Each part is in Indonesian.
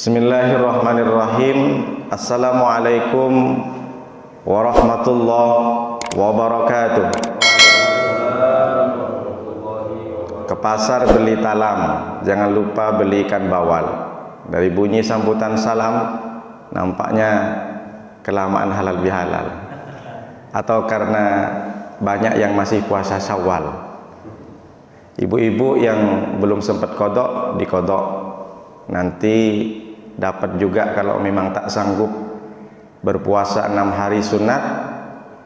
Bismillahirrahmanirrahim. Assalamualaikum warahmatullahi wabarakatuh. Ke pasar beli talam, jangan lupa beli ikan bawal. Dari bunyi sambutan salam, nampaknya kelamaan halal bihalal. Atau karena banyak yang masih puasa Syawal. Ibu-ibu yang belum sempat kodok, dikodok. Nanti dapat juga kalau memang tak sanggup berpuasa 6 hari sunat.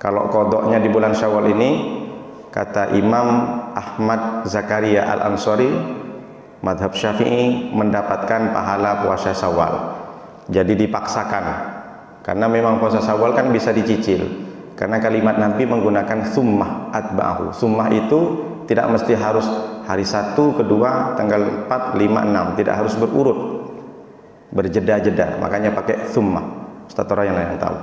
Kalau kodoknya di bulan Syawal ini, kata Imam Ahmad Zakaria Al-Ansari, madhab Syafi'i, mendapatkan pahala puasa Syawal. Jadi dipaksakan, karena memang puasa Syawal kan bisa dicicil. Karena kalimat Nabi menggunakan summah atba'ahu. Summah itu tidak mesti harus hari 1, kedua, tanggal 4, 5, 6. Tidak harus berurut, berjeda-jeda. Makanya pakai summah. Ustaz Royan yang tahu.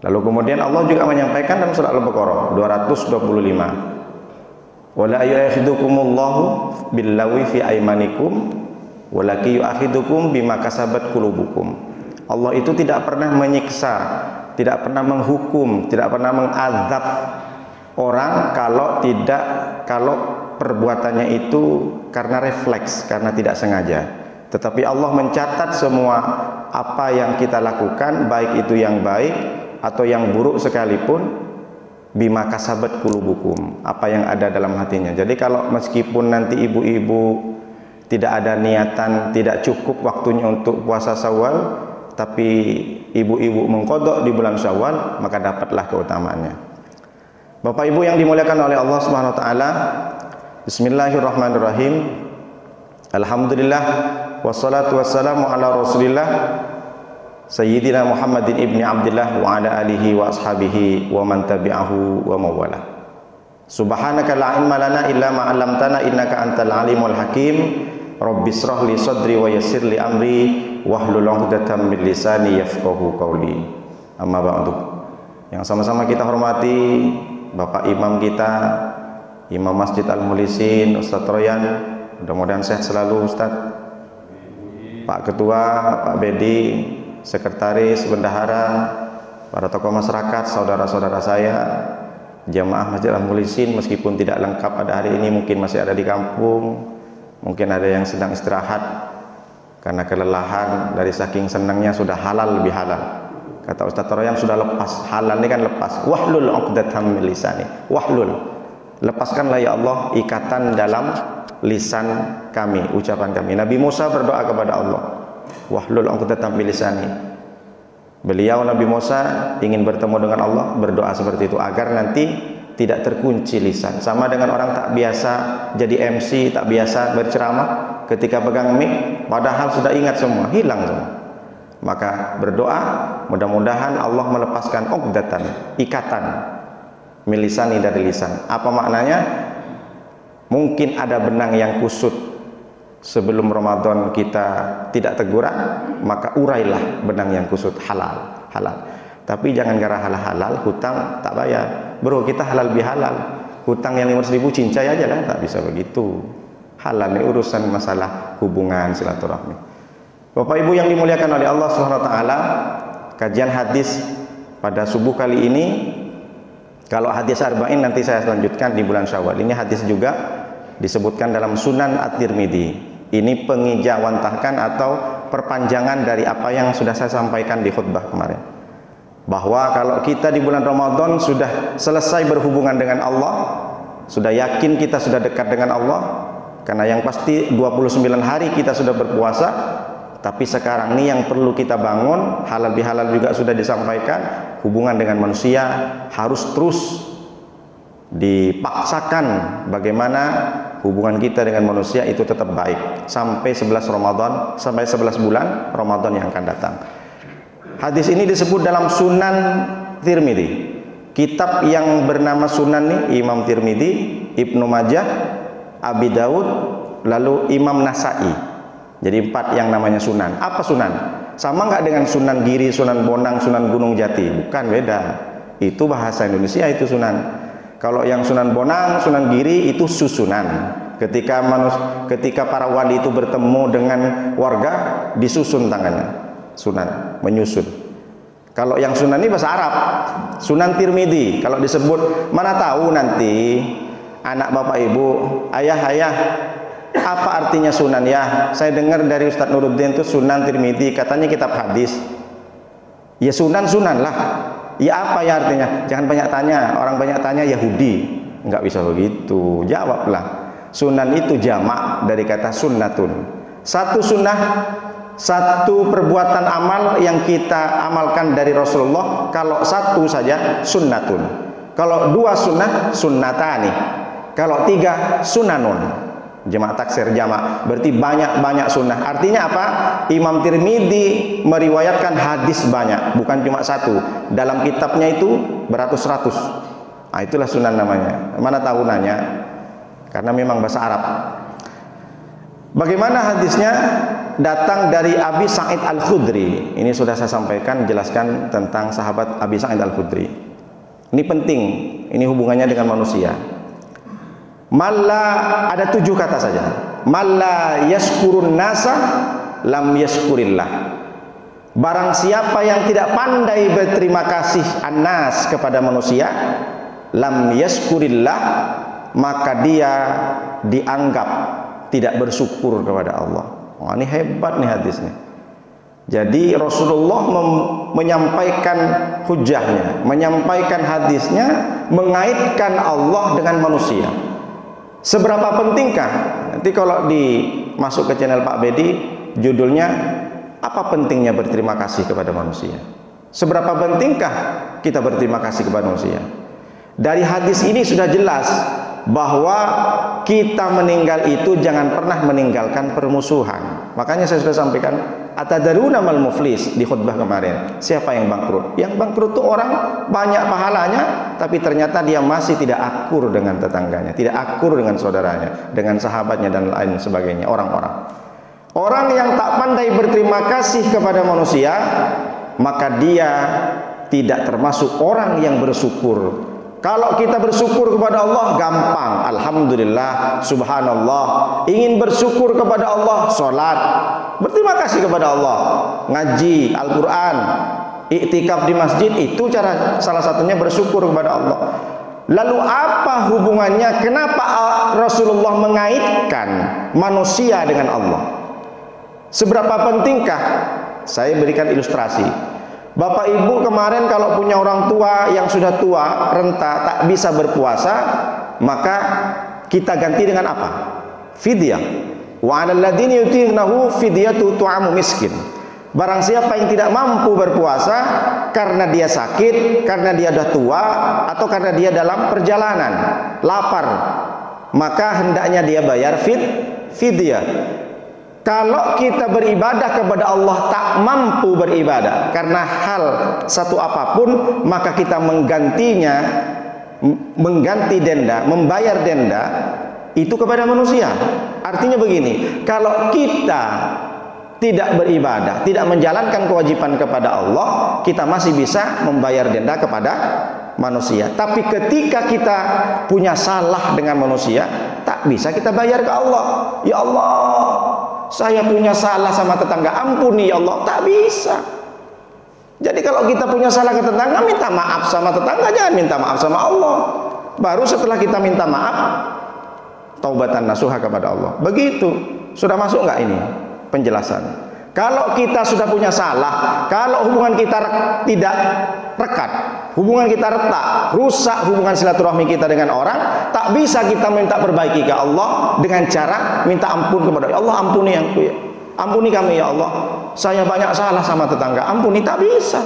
Lalu kemudian Allah juga menyampaikan dalam surah Al-Baqarah 225. Wala yu'akhidukumullahu billawi fi aimanikum walaki yu'akhidukum bima kasabat qulubukum. Allah itu tidak pernah menyiksa, tidak pernah menghukum, tidak pernah mengazab orang kalau perbuatannya itu karena refleks, karena tidak sengaja. Tetapi Allah mencatat semua apa yang kita lakukan, baik itu yang baik atau yang buruk sekalipun, bima kasabat qulubukum, apa yang ada dalam hatinya. Jadi kalau meskipun nanti ibu-ibu tidak ada niatan, tidak cukup waktunya untuk puasa Syawal, tapi ibu-ibu mengkodok di bulan Syawal, maka dapatlah keutamaannya. Bapak Ibu yang dimuliakan oleh Allah Subhanahu wa taala, bismillahirrahmanirrahim. Alhamdulillah wassalatu wassalamu ala Rasulillah Sayyidina Muhammadin ibni Abdillah wa ala alihi wa ashabihi wa man tabi'ahu wa mawala. Subhanaka la ilma lana illa ma 'allamtana innaka antal alimul hakim. Rabbi shrah li sadri wa yassir li amri wahlul 'uqdatam min lisani yafqahu qawli. Amma ba'du. Yang sama-sama kita hormati Bapak Imam kita, Imam Masjid Al-Mulisin, Ustaz Royan, mudah-mudahan sehat selalu Ustaz. Pak Ketua, Pak Bedi, Sekretaris, Bendahara, para tokoh masyarakat, saudara-saudara saya, jamaah Masjid Al-Mulisin, meskipun tidak lengkap pada hari ini, mungkin masih ada di kampung, mungkin ada yang sedang istirahat karena kelelahan, dari saking senangnya sudah halal lebih halal. Kata Ustaz Royan sudah lepas, halal ini kan lepas. Wahlul 'uqdatam min lisani. Wahlul, lepaskanlah ya Allah ikatan dalam lisan kami, ucapan kami. Nabi Musa berdoa kepada Allah, wahlul 'uqdatam min lisani. Beliau Nabi Musa ingin bertemu dengan Allah, berdoa seperti itu agar nanti tidak terkunci lisan. Sama dengan orang tak biasa jadi MC, tak biasa berceramah, ketika pegang mic padahal sudah ingat semua, hilang semua. Maka berdoa, mudah-mudahan Allah melepaskan uqdatan, ikatan milisani dari lisan. Apa maknanya? Mungkin ada benang yang kusut sebelum Ramadan kita tidak teguran, maka urailah benang yang kusut, halal. Tapi jangan gara halal, hutang tak bayar. Bro, kita halal bihalal. Hutang yang 500.000 cincai aja lah, tak bisa begitu. Halal ini urusan masalah hubungan silaturahmi. Bapak Ibu yang dimuliakan oleh Allah Subhanahu wa taala, kajian hadis pada subuh kali ini, kalau hadis arba'in nanti saya lanjutkan di bulan Syawal. Ini hadis juga disebutkan dalam Sunan At-Tirmidzi. Ini pengijawantahkan atau perpanjangan dari apa yang sudah saya sampaikan di khutbah kemarin. Bahwa kalau kita di bulan Ramadan sudah selesai berhubungan dengan Allah, sudah yakin kita sudah dekat dengan Allah, karena yang pasti 29 hari kita sudah berpuasa. Tapi sekarang ini yang perlu kita bangun, halal bihalal juga sudah disampaikan, hubungan dengan manusia harus terus dipaksakan bagaimana hubungan kita dengan manusia itu tetap baik sampai 11 Ramadan, sampai 11 bulan Ramadan yang akan datang. Hadis ini disebut dalam Sunan Tirmidzi. Kitab yang bernama Sunan nih Imam Tirmidzi, Ibnu Majah, Abi Daud, lalu Imam Nasai. Jadi 4 yang namanya Sunan. Apa Sunan? Sama nggak dengan Sunan Giri, Sunan Bonang, Sunan Gunung Jati? Bukan, beda. Itu bahasa Indonesia itu Sunan. Kalau yang Sunan Bonang, Sunan Giri itu susunan. Ketika para wali itu bertemu dengan warga, disusun tangannya. Sunan, menyusun. Kalau yang Sunan ini bahasa Arab, Sunan Tirmidzi. Kalau disebut, mana tahu nanti anak bapak ibu, ayah, apa artinya Sunan ya? Saya dengar dari Ustadz Nuruddin itu Sunan Tirmidzi, katanya kitab hadis. Ya Sunan lah. Ya apa ya artinya? Jangan banyak tanya. Orang banyak tanya Yahudi. Enggak bisa begitu. Jawablah. Sunan itu jamak dari kata sunnatun. Satu sunnah, satu perbuatan amal yang kita amalkan dari Rasulullah. Kalau satu saja sunnatun. Kalau dua sunnah, sunnatani. Kalau tiga, sunanun. Jamak taksir jamak, berarti banyak sunnah. Artinya apa? Imam Tirmidzi meriwayatkan hadis banyak, bukan cuma satu. Dalam kitabnya itu beratus-ratus. Nah, itulah sunan namanya. Mana tahu nanya? Karena memang bahasa Arab. Bagaimana hadisnya? Datang dari Abi Sa'id Al-Khudri. Ini sudah saya sampaikan, jelaskan tentang sahabat Abi Sa'id Al-Khudri. Ini penting, ini hubungannya dengan manusia. Malla, ada 7 kata saja. Malla yaskurun nasa lam yaskurillah. Barang siapa yang tidak pandai berterima kasih annas kepada manusia, lam yaskurillah, maka dia dianggap tidak bersyukur kepada Allah. Wah, ini hebat nih hadisnya. Jadi Rasulullah menyampaikan hujahnya, menyampaikan hadisnya, mengaitkan Allah dengan manusia. Seberapa pentingkah? Nanti kalau masuk ke channel Pak Bedi, judulnya apa pentingnya berterima kasih kepada manusia? Seberapa pentingkah kita berterima kasih kepada manusia? Dari hadis ini sudah jelas bahwa kita meninggal itu jangan pernah meninggalkan permusuhan. Makanya saya sudah sampaikan, atadaruna mal muflis di khutbah kemarin. Siapa yang bangkrut? Yang bangkrut itu orang banyak pahalanya, tapi ternyata dia masih tidak akur dengan tetangganya, tidak akur dengan saudaranya, dengan sahabatnya dan lain sebagainya. Orang yang tak pandai berterima kasih kepada manusia, maka dia tidak termasuk orang yang bersyukur. Kalau kita bersyukur kepada Allah gampang, alhamdulillah, subhanallah. Ingin bersyukur kepada Allah, sholat, berterima kasih kepada Allah, ngaji Al-Quran, iktikaf di masjid, itu cara salah satunya bersyukur kepada Allah. Lalu apa hubungannya? Kenapa Rasulullah mengaitkan manusia dengan Allah? Seberapa pentingkah? Saya berikan ilustrasi. Bapak ibu kemarin kalau punya orang tua yang sudah tua, renta, tak bisa berpuasa, maka kita ganti dengan apa? Fidyah. Wa 'alal ladzina yutiqnahu fidyatu tu'amu miskin. Barang siapa yang tidak mampu berpuasa karena dia sakit, karena dia sudah tua, atau karena dia dalam perjalanan, lapar, maka hendaknya dia bayar fidyah. Kalau kita beribadah kepada Allah tak mampu beribadah karena hal satu apapun, maka kita mengganti denda, membayar denda itu kepada manusia. Artinya begini, kalau kita tidak beribadah, tidak menjalankan kewajiban kepada Allah, kita masih bisa membayar denda kepada manusia. Tapi ketika kita punya salah dengan manusia, tak bisa kita bayar ke Allah. Ya Allah, saya punya salah sama tetangga, ampuni ya Allah. Tak bisa. Jadi kalau kita punya salah ke tetangga, minta maaf sama tetangga, jangan minta maaf sama Allah. Baru setelah kita minta maaf, taubatan nasuha kepada Allah. Begitu. Sudah masuk nggak ini penjelasan? Kalau kita sudah punya salah, kalau hubungan kita tidak rekat, hubungan kita retak, rusak hubungan silaturahmi kita dengan orang, tak bisa kita minta perbaiki ke Allah dengan cara minta ampun kepada Allah. Ampuni aku ya, ampuni kami ya Allah, saya banyak salah sama tetangga, ampuni. Tak bisa.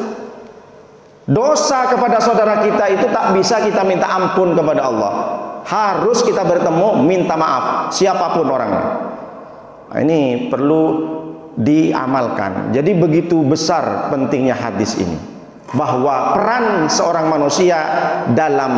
Dosa kepada saudara kita itu tak bisa kita minta ampun kepada Allah. Harus kita bertemu minta maaf siapapun orangnya. Nah, ini perlu diamalkan. Jadi begitu besar pentingnya hadis ini, bahwa peran seorang manusia dalam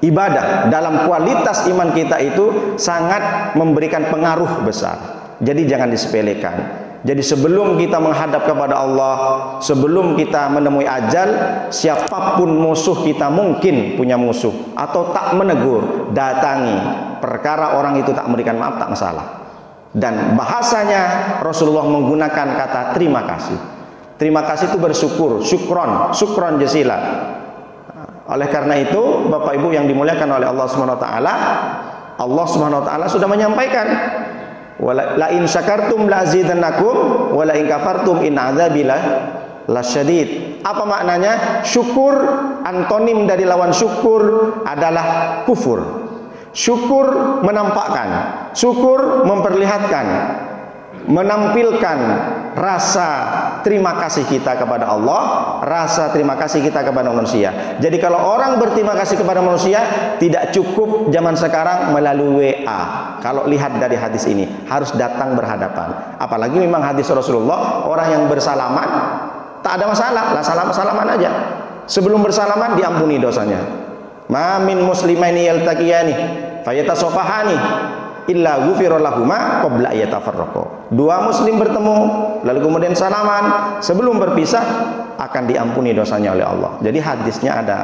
ibadah, dalam kualitas iman kita itu sangat memberikan pengaruh besar. Jadi jangan disepelekan. Jadi sebelum kita menghadap kepada Allah, sebelum kita menemui ajal, siapapun musuh kita, mungkin punya musuh atau tak menegur, datangi. Perkara orang itu tak memberikan maaf, tak masalah. Dan bahasanya Rasulullah menggunakan kata terima kasih. Terima kasih itu bersyukur, syukron jasila. Oleh karena itu, Bapak Ibu yang dimuliakan oleh Allah Subhanahu wa taala, Allah Subhanahu wa taala sudah menyampaikan, la in syakartum la azidannakum wa la in kafartum in adzabi lasyadid. Apa maknanya? Syukur, antonim dari lawan syukur adalah kufur. Syukur menampakkan, syukur memperlihatkan, menampilkan rasa terima kasih kita kepada Allah, rasa terima kasih kita kepada manusia. Jadi kalau orang berterima kasih kepada manusia, tidak cukup zaman sekarang melalui WA. Kalau lihat dari hadis ini, harus datang berhadapan. Apalagi memang hadis Rasulullah, orang yang bersalaman tak ada masalah, lah salaman aja. Sebelum bersalaman diampuni dosanya. Ma min muslimaini yaltaqiyani fayatasafahani illa ghufira lahuma qabla yatafarraqa. Dua muslim bertemu lalu kemudian salaman, sebelum berpisah akan diampuni dosanya oleh Allah. Jadi hadisnya ada.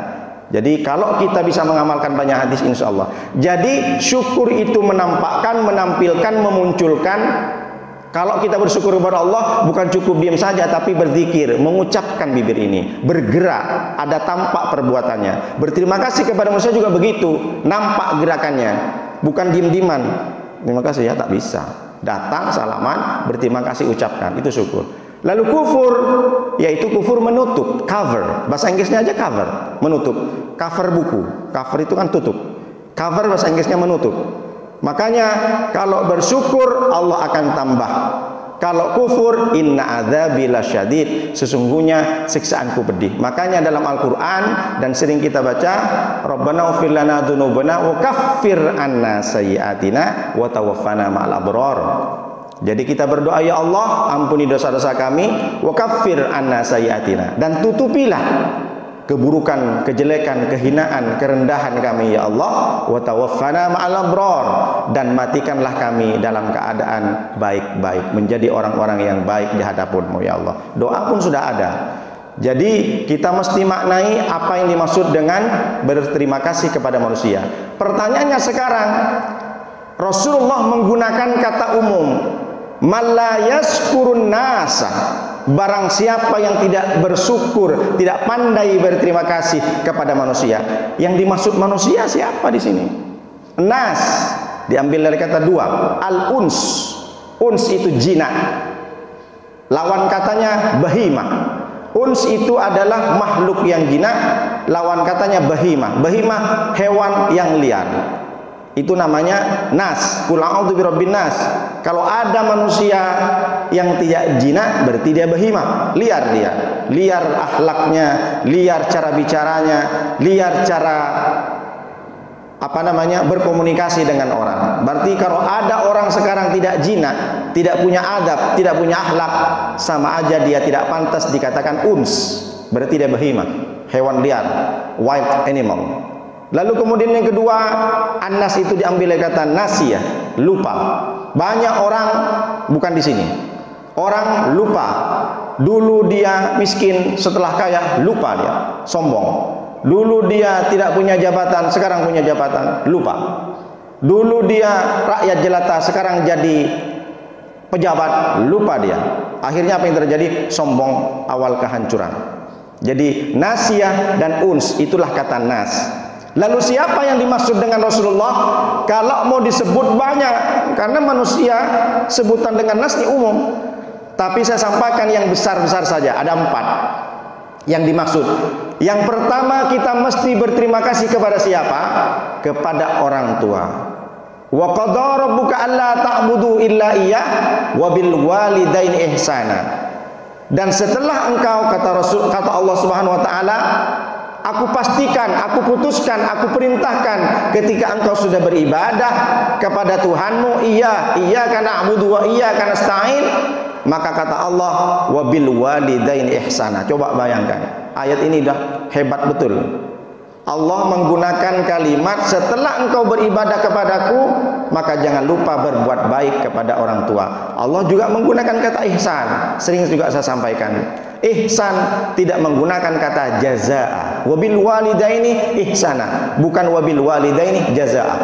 Jadi kalau kita bisa mengamalkan banyak hadis, insya Allah. Jadi syukur itu menampakkan, menampilkan, memunculkan. Kalau kita bersyukur kepada Allah, bukan cukup diam saja, tapi berzikir, mengucapkan bibir ini, bergerak, ada tampak perbuatannya. Berterima kasih kepada manusia juga begitu, nampak gerakannya, bukan diem-dieman. Terima kasih ya, tak bisa. Datang, salaman, berterima kasih, ucapkan, itu syukur. Lalu kufur, yaitu kufur menutup, cover. Bahasa Inggrisnya aja cover, menutup. Cover buku, cover itu kan tutup. Cover bahasa Inggrisnya menutup. Makanya kalau bersyukur Allah akan tambah. Kalau kufur, inna adzabi lasyadid, sesungguhnya siksaanku pedih. Makanya dalam Al-Quran dan sering kita baca, Rabbana ighfir lana dzunubana wa kaffir anna sayyi'atina wa tawaffana ma'al abrar. Jadi kita berdoa, ya Allah, ampuni dosa-dosa kami, wa kaffir anna sayyi'atina, dan tutupilah keburukan, kejelekan, kehinaan, kerendahan kami ya Allah, wa tawaffana ma'al abrar, dan matikanlah kami dalam keadaan baik-baik, menjadi orang-orang yang baik di hadapan-Mu ya Allah. Doa pun sudah ada. Jadi kita mesti maknai apa yang dimaksud dengan berterima kasih kepada manusia. Pertanyaannya sekarang, Rasulullah menggunakan kata umum, malla yaskurun nasa, barang siapa yang tidak bersyukur, tidak pandai berterima kasih kepada manusia. Yang dimaksud manusia siapa di sini? Nas diambil dari kata dua, al-uns. Uns itu jinak. Lawan katanya bahimah. Uns itu adalah makhluk yang jinak, lawan katanya bahimah. Bahimah hewan yang liar. Itu namanya nas. Qul a'udzu birabbin nas. Kalau ada manusia yang tidak jinak, berarti dia bahimah, liar dia. Liar akhlaknya, liar cara bicaranya, liar cara berkomunikasi dengan orang. Berarti kalau ada orang sekarang tidak jinak, tidak punya adab, tidak punya akhlak, sama aja dia tidak pantas dikatakan uns. Berarti dia bahimah, hewan liar, wild animal. Lalu kemudian yang kedua, anas itu diambil dari kata nasiyah, lupa. Banyak orang bukan di sini. Orang lupa. Dulu dia miskin, setelah kaya lupa dia, sombong. Dulu dia tidak punya jabatan, sekarang punya jabatan, lupa. Dulu dia rakyat jelata, sekarang jadi pejabat, lupa dia. Akhirnya apa yang terjadi? Sombong, awal kehancuran. Jadi nasiyah dan uns, itulah kata nas. Lalu siapa yang dimaksud dengan Rasulullah? Kalau mau disebut banyak, karena manusia sebutan dengan nas ini umum. Tapi saya sampaikan yang besar-besar saja, ada 4 yang dimaksud. Yang pertama, kita mesti berterima kasih kepada siapa? Kepada orang tua. Wa qadara rabbuka alla ta'budu illa iyyah wa bil walidaini ihsana. Dan setelah engkau, kata Allah Subhanahu wa taala, aku pastikan, aku putuskan, aku perintahkan ketika engkau sudah beribadah kepada Tuhanmu, iyyaka na'budu wa iyyaka nasta'in, maka kata Allah, wabil walidaini ihsana. Coba bayangkan, ayat ini dah hebat betul. Allah menggunakan kalimat setelah engkau beribadah kepadaku, maka jangan lupa berbuat baik kepada orang tua. Allah juga menggunakan kata ihsan. Sering juga saya sampaikan, ihsan tidak menggunakan kata jazaa. Wabil walidaini ihsana, bukan wabil walidaini jazaa.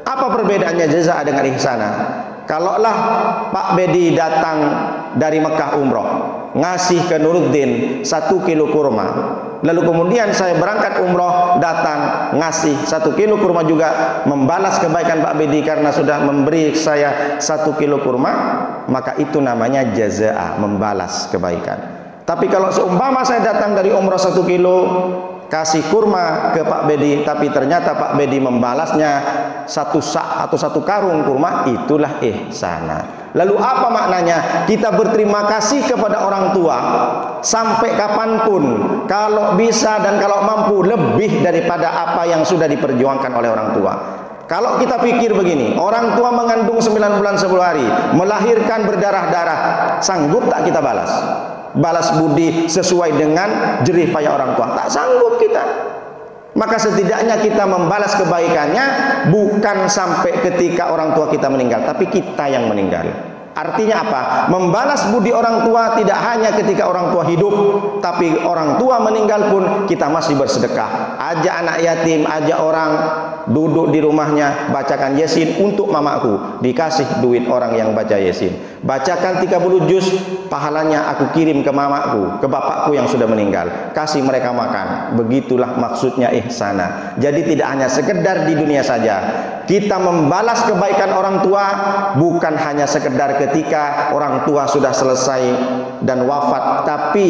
Apa perbedaannya jazaa dengan ihsana? Kalaulah Pak Bedi datang dari Mekah umroh, ngasih ke Nuruddin 1 kilo kurma, lalu kemudian saya berangkat umroh, datang ngasih 1 kilo kurma juga, membalas kebaikan Pak Bedi karena sudah memberi saya 1 kilo kurma, maka itu namanya jazaa, membalas kebaikan. Tapi kalau seumpama saya datang dari umroh 1 kilo, kasih kurma ke Pak Bedi, tapi ternyata Pak Bedi membalasnya 1 sak atau 1 karung kurma, itulah ihsana. Lalu apa maknanya? Kita berterima kasih kepada orang tua sampai kapanpun, kalau bisa dan kalau mampu, lebih daripada apa yang sudah diperjuangkan oleh orang tua. Kalau kita pikir begini, orang tua mengandung 9 bulan 10 hari, melahirkan berdarah-darah, sanggup tak kita balas? Balas budi sesuai dengan jerih payah orang tua? Tak sanggup kita. Maka setidaknya kita membalas kebaikannya bukan sampai ketika orang tua kita meninggal, tapi kita yang meninggal. Artinya apa? Membalas budi orang tua tidak hanya ketika orang tua hidup, tapi orang tua meninggal pun kita masih bersedekah. Ajak anak yatim, ajak orang duduk di rumahnya, bacakan Yasin untuk mamaku, dikasih duit orang yang baca Yasin. Bacakan 30 juz, pahalanya aku kirim ke mamaku, ke bapakku yang sudah meninggal, kasih mereka makan. Begitulah maksudnya ihsana. Jadi tidak hanya sekedar di dunia saja, kita membalas kebaikan orang tua bukan hanya sekedar ketika orang tua sudah selesai dan wafat, tapi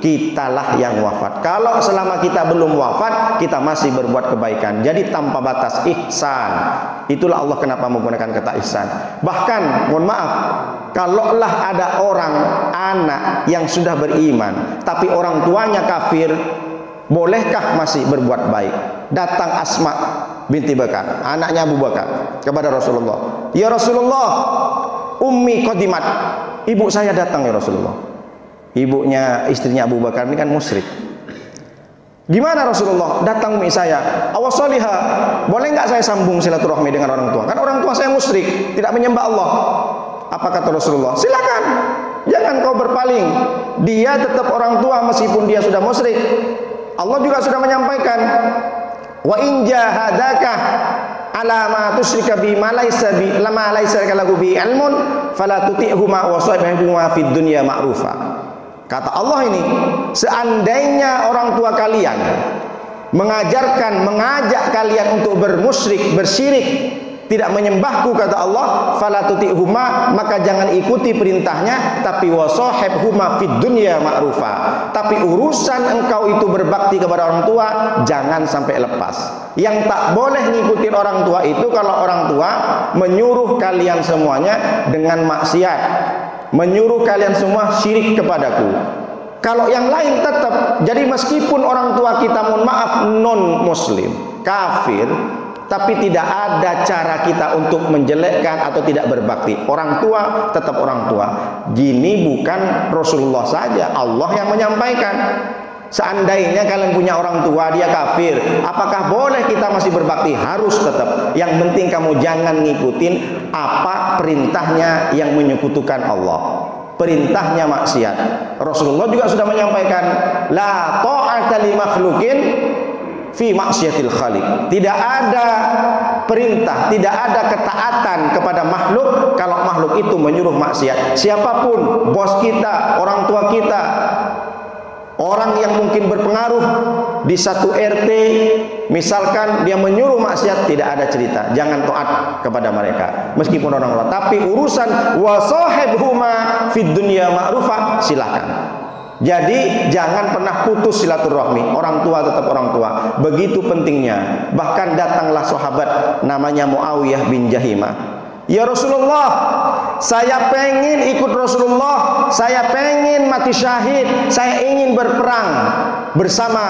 kitalah yang wafat. Kalau selama kita belum wafat, kita masih berbuat kebaikan. Jadi tanpa batas ihsan. Itulah Allah kenapa menggunakan kata ihsan. Bahkan, mohon maaf, kalaulah ada orang anak yang sudah beriman tapi orang tuanya kafir, bolehkah masih berbuat baik? Datang Asma binti Bakar, anaknya Abu Bakar, kepada Rasulullah, ya Rasulullah, ummi qadimat, ibu saya datang ya Rasulullah. Ibunya, istrinya Abu Bakar ini kan musyrik. Gimana Rasulullah? Datang umi saya, awasoliha, boleh nggak saya sambung silaturahmi dengan orang tua? Kan orang tua saya musyrik, tidak menyembah Allah. Apa kata Rasulullah? Silakan, jangan kau berpaling. Dia tetap orang tua meskipun dia sudah musyrik. Allah juga sudah menyampaikan, wa in jahadaka ala ma tusyrika bi ma laysa bi lama laysa lahu bi ilmun fala tuti'huma wa sahibhuma fid dunya ma'rufa. Kata Allah ini, seandainya orang tua kalian mengajak kalian untuk bermusyrik, bersyirik, tidak menyembahku, kata Allah, fala tuti'huma, maka jangan ikuti perintahnya, tapi wasahibhuma fid dunya ma'rufa. Tapi urusan engkau itu berbakti kepada orang tua, jangan sampai lepas. Yang tak boleh ngikutin orang tua itu kalau orang tua menyuruh kalian semuanya dengan maksiat, menyuruh kalian semua syirik kepadaku. Kalau yang lain tetap, jadi meskipun orang tua kita, mohon maaf, non muslim, kafir, tapi tidak ada cara kita untuk menjelekkan atau tidak berbakti. Orang tua tetap orang tua. Gini bukan Rasulullah saja, Allah yang menyampaikan. Seandainya kalian punya orang tua dia kafir, apakah boleh kita masih berbakti? Harus tetap. Yang penting kamu jangan ngikutin apa perintahnya yang menyekutukan Allah, perintahnya maksiat. Rasulullah juga sudah menyampaikan, la ta'ata li makhluqin fi maksiatil khaliq. Tidak ada perintah, tidak ada ketaatan kepada makhluk kalau makhluk itu menyuruh maksiat. Siapapun, bos kita, orang tua kita, orang yang mungkin berpengaruh di satu RT, misalkan dia menyuruh maksiat, tidak ada cerita, jangan taat kepada mereka meskipun orang tua. Tapi urusan wasahibhuma fid dunya ma'rufa, silakan. Jadi jangan pernah putus silaturahmi. Orang tua tetap orang tua. Begitu pentingnya. Bahkan datanglah sahabat namanya Muawiyah bin Jahimah. Ya Rasulullah, saya pengen ikut Rasulullah, saya pengen mati syahid, saya ingin berperang bersama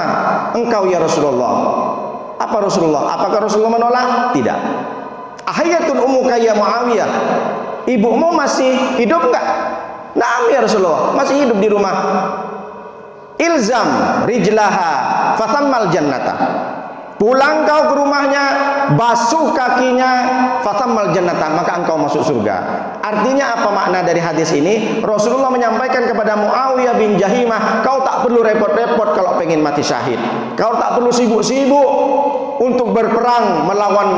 engkau ya Rasulullah. Apa Rasulullah? Apakah Rasulullah menolak? Tidak. Ahayatun ummuka ya Muawiyah, ibumu masih hidup enggak? Naam ya Rasulullah, masih hidup di rumah. Ilzam rijlaha fathammal jannata. Pulang kau ke rumahnya, basuh kakinya, fatammal jannata, maka engkau masuk surga. Artinya apa makna dari hadis ini? Rasulullah menyampaikan kepada Muawiyah bin Jahimah, kau tak perlu repot-repot kalau pengen mati syahid. Kau tak perlu sibuk-sibuk untuk berperang melawan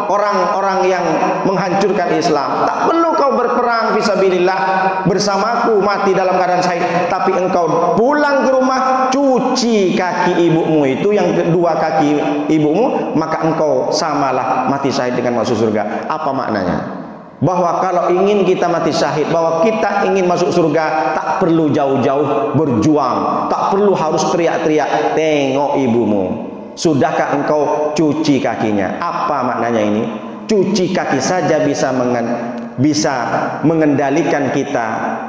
orang-orang yang menghancurkan Islam. Tak perlu kau berperang fisabilillah bersamaku mati dalam keadaan syahid, tapi engkau pulang ke rumah, cuci kaki ibumu itu, yang kedua kaki ibumu, maka engkau samalah mati syahid dengan masuk surga. Apa maknanya? Bahwa kalau ingin kita mati syahid, bahwa kita ingin masuk surga, tak perlu jauh-jauh berjuang, tak perlu harus teriak-teriak, tengok ibumu. Sudahkah engkau cuci kakinya? Apa maknanya ini? Cuci kaki saja bisa mengendalikan kita,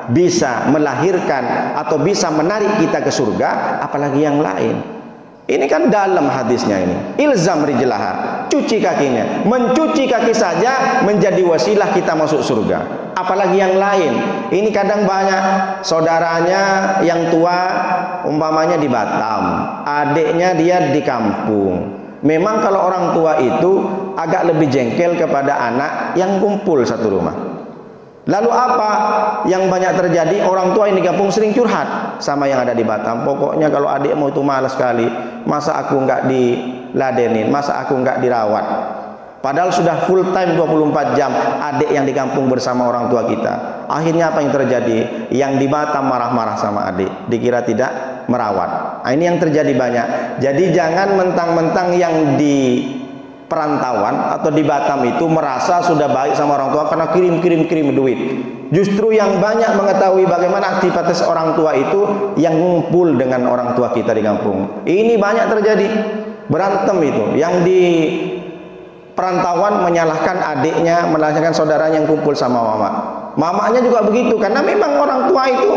bisa melahirkan atau bisa menarik kita ke surga, apalagi yang lain. Ini kan dalam hadisnya ini. Ilzam rijlaha, cuci kakinya. Mencuci kaki saja menjadi wasilah kita masuk surga. Apalagi yang lain. Ini kadang banyak saudaranya yang tua, umpamanya di Batam, adiknya dia di kampung. Memang kalau orang tua itu agak lebih jengkel kepada anak yang kumpul satu rumah. Lalu apa yang banyak terjadi? Orang tua yang di kampung sering curhat sama yang ada di Batam. Pokoknya kalau adikmu itu malas sekali, masa aku nggak diladenin, masa aku nggak dirawat. Padahal sudah full time 24 jam adik yang di kampung bersama orang tua kita. Akhirnya apa yang terjadi? Yang di Batam marah-marah sama adik, dikira tidak merawat. Nah, ini yang terjadi banyak. Jadi jangan mentang-mentang yang di perantauan atau di Batam itu merasa sudah baik sama orang tua karena kirim duit. Justru yang banyak mengetahui bagaimana aktivitas orang tua itu yang ngumpul dengan orang tua kita di kampung. Ini banyak terjadi berantem itu. Yang di perantauan menyalahkan adiknya, menyalahkan saudaranya yang kumpul sama mama. Mamanya juga begitu, karena memang orang tua itu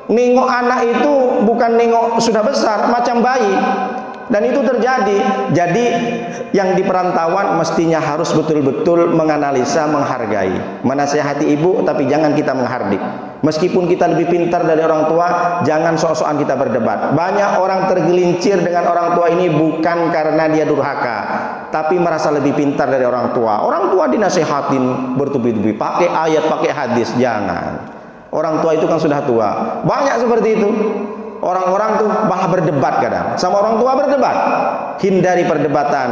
nengok anak itu bukan nengok sudah besar, macam bayi. Dan itu terjadi. Jadi yang di perantauan mestinya harus betul-betul menganalisa, menghargai, menasihati ibu, tapi jangan kita menghardik. Meskipun kita lebih pintar dari orang tua, jangan sok-sokan kita berdebat. Banyak orang tergelincir dengan orang tua ini bukan karena dia durhaka, tapi merasa lebih pintar dari orang tua. Orang tua dinasihatin bertubi-tubi, pakai ayat, pakai hadis, jangan. Orang tua itu kan sudah tua. Banyak seperti itu. Orang-orang tuh malah berdebat kadang. Sama orang tua berdebat. Hindari perdebatan.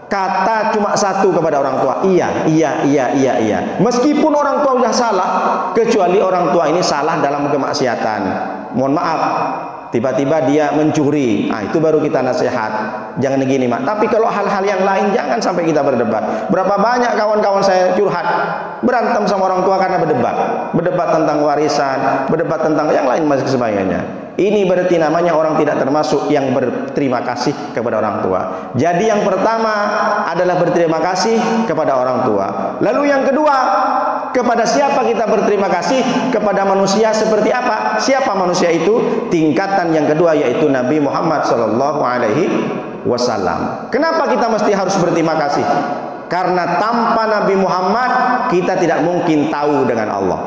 Kata cuma satu kepada orang tua, iya. Meskipun orang tua sudah salah, kecuali orang tua ini salah dalam kemaksiatan. Mohon maaf, tiba-tiba dia mencuri, nah itu baru kita nasihat, jangan begini mak. Tapi kalau hal-hal yang lain jangan sampai kita berdebat. Berapa banyak kawan-kawan saya curhat berantem sama orang tua karena berdebat tentang warisan, berdebat tentang yang lain masih sebagainya. Ini berarti namanya orang tidak termasuk yang berterima kasih kepada orang tua. Jadi yang pertama adalah berterima kasih kepada orang tua. Lalu yang kedua, kepada siapa kita berterima kasih? Kepada manusia seperti apa? Siapa manusia itu? Tingkatan yang kedua yaitu Nabi Muhammad SAW. Kenapa kita mesti harus berterima kasih? Karena tanpa Nabi Muhammad kita tidak mungkin tahu dengan Allah.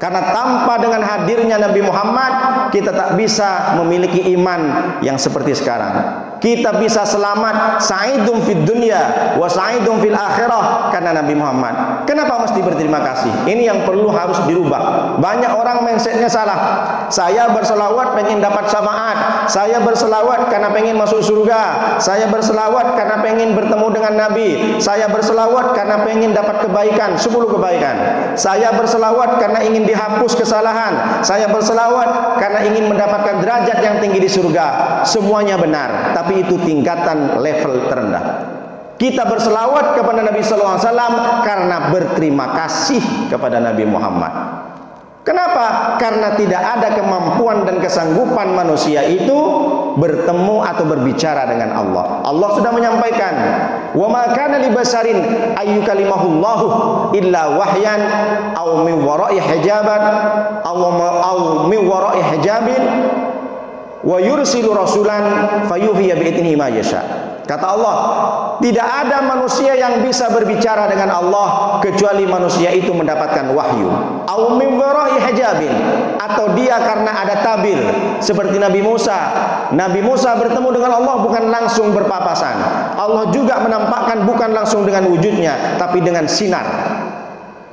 Karena tanpa dengan hadirnya Nabi Muhammad kita tak bisa memiliki iman yang seperti sekarang. Kita bisa selamat sa'idum fid dunya wa sa'idum fil akhirah karena Nabi Muhammad. Kenapa mesti berterima kasih? Ini yang perlu harus dirubah. Banyak orang mindsetnya salah. Saya berselawat pengen dapat syafaat. Saya berselawat karena pengen masuk surga. Saya berselawat karena pengen bertemu dengan Nabi. Saya berselawat karena pengen dapat kebaikan, 10 kebaikan. Saya berselawat karena ingin dihapus kesalahan. Saya berselawat karena ingin mendapatkan derajat yang tinggi di surga. Semuanya benar, tapi itu tingkatan level terendah. Kita berselawat kepada Nabi SAW karena berterima kasih kepada Nabi Muhammad. Kenapa? Karena tidak ada kemampuan dan kesanggupan manusia itu bertemu atau berbicara dengan Allah. Allah sudah menyampaikan, "Wa ma kana li basarin ayyukalimahullahu illa wahyan aw min wara'i hijaban aw min wara'i hijabin wa yursilu rasulan fayuhiya bi idnihi ma yasha." Kata Allah, tidak ada manusia yang bisa berbicara dengan Allah kecuali manusia itu mendapatkan wahyu. Au min wara'i hijabin, atau dia karena ada tabir seperti Nabi Musa. Nabi Musa bertemu dengan Allah bukan langsung berpapasan. Allah juga menampakkan bukan langsung dengan wujudnya, tapi dengan sinar.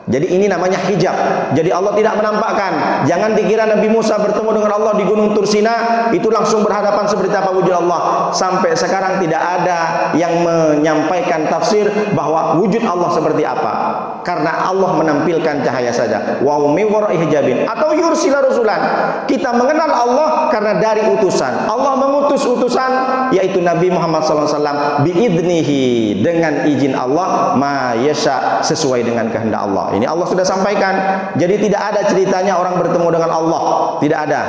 Jadi ini namanya hijab. Jadi Allah tidak menampakkan. Jangan dikira Nabi Musa bertemu dengan Allah di Gunung Tursina itu langsung berhadapan seperti apa wujud Allah. Sampai sekarang tidak ada yang menyampaikan tafsir bahwa wujud Allah seperti apa. Karena Allah menampilkan cahaya saja. Wa min wara'i hijabin, atau yursila rusulan. Kita mengenal Allah karena dari utusan. Allah mengutus utusan yaitu Nabi Muhammad SAW biidnihi, dengan izin Allah, ma yasha, sesuai dengan kehendak Allah. Ini Allah sudah sampaikan. Jadi tidak ada ceritanya orang bertemu dengan Allah, tidak ada.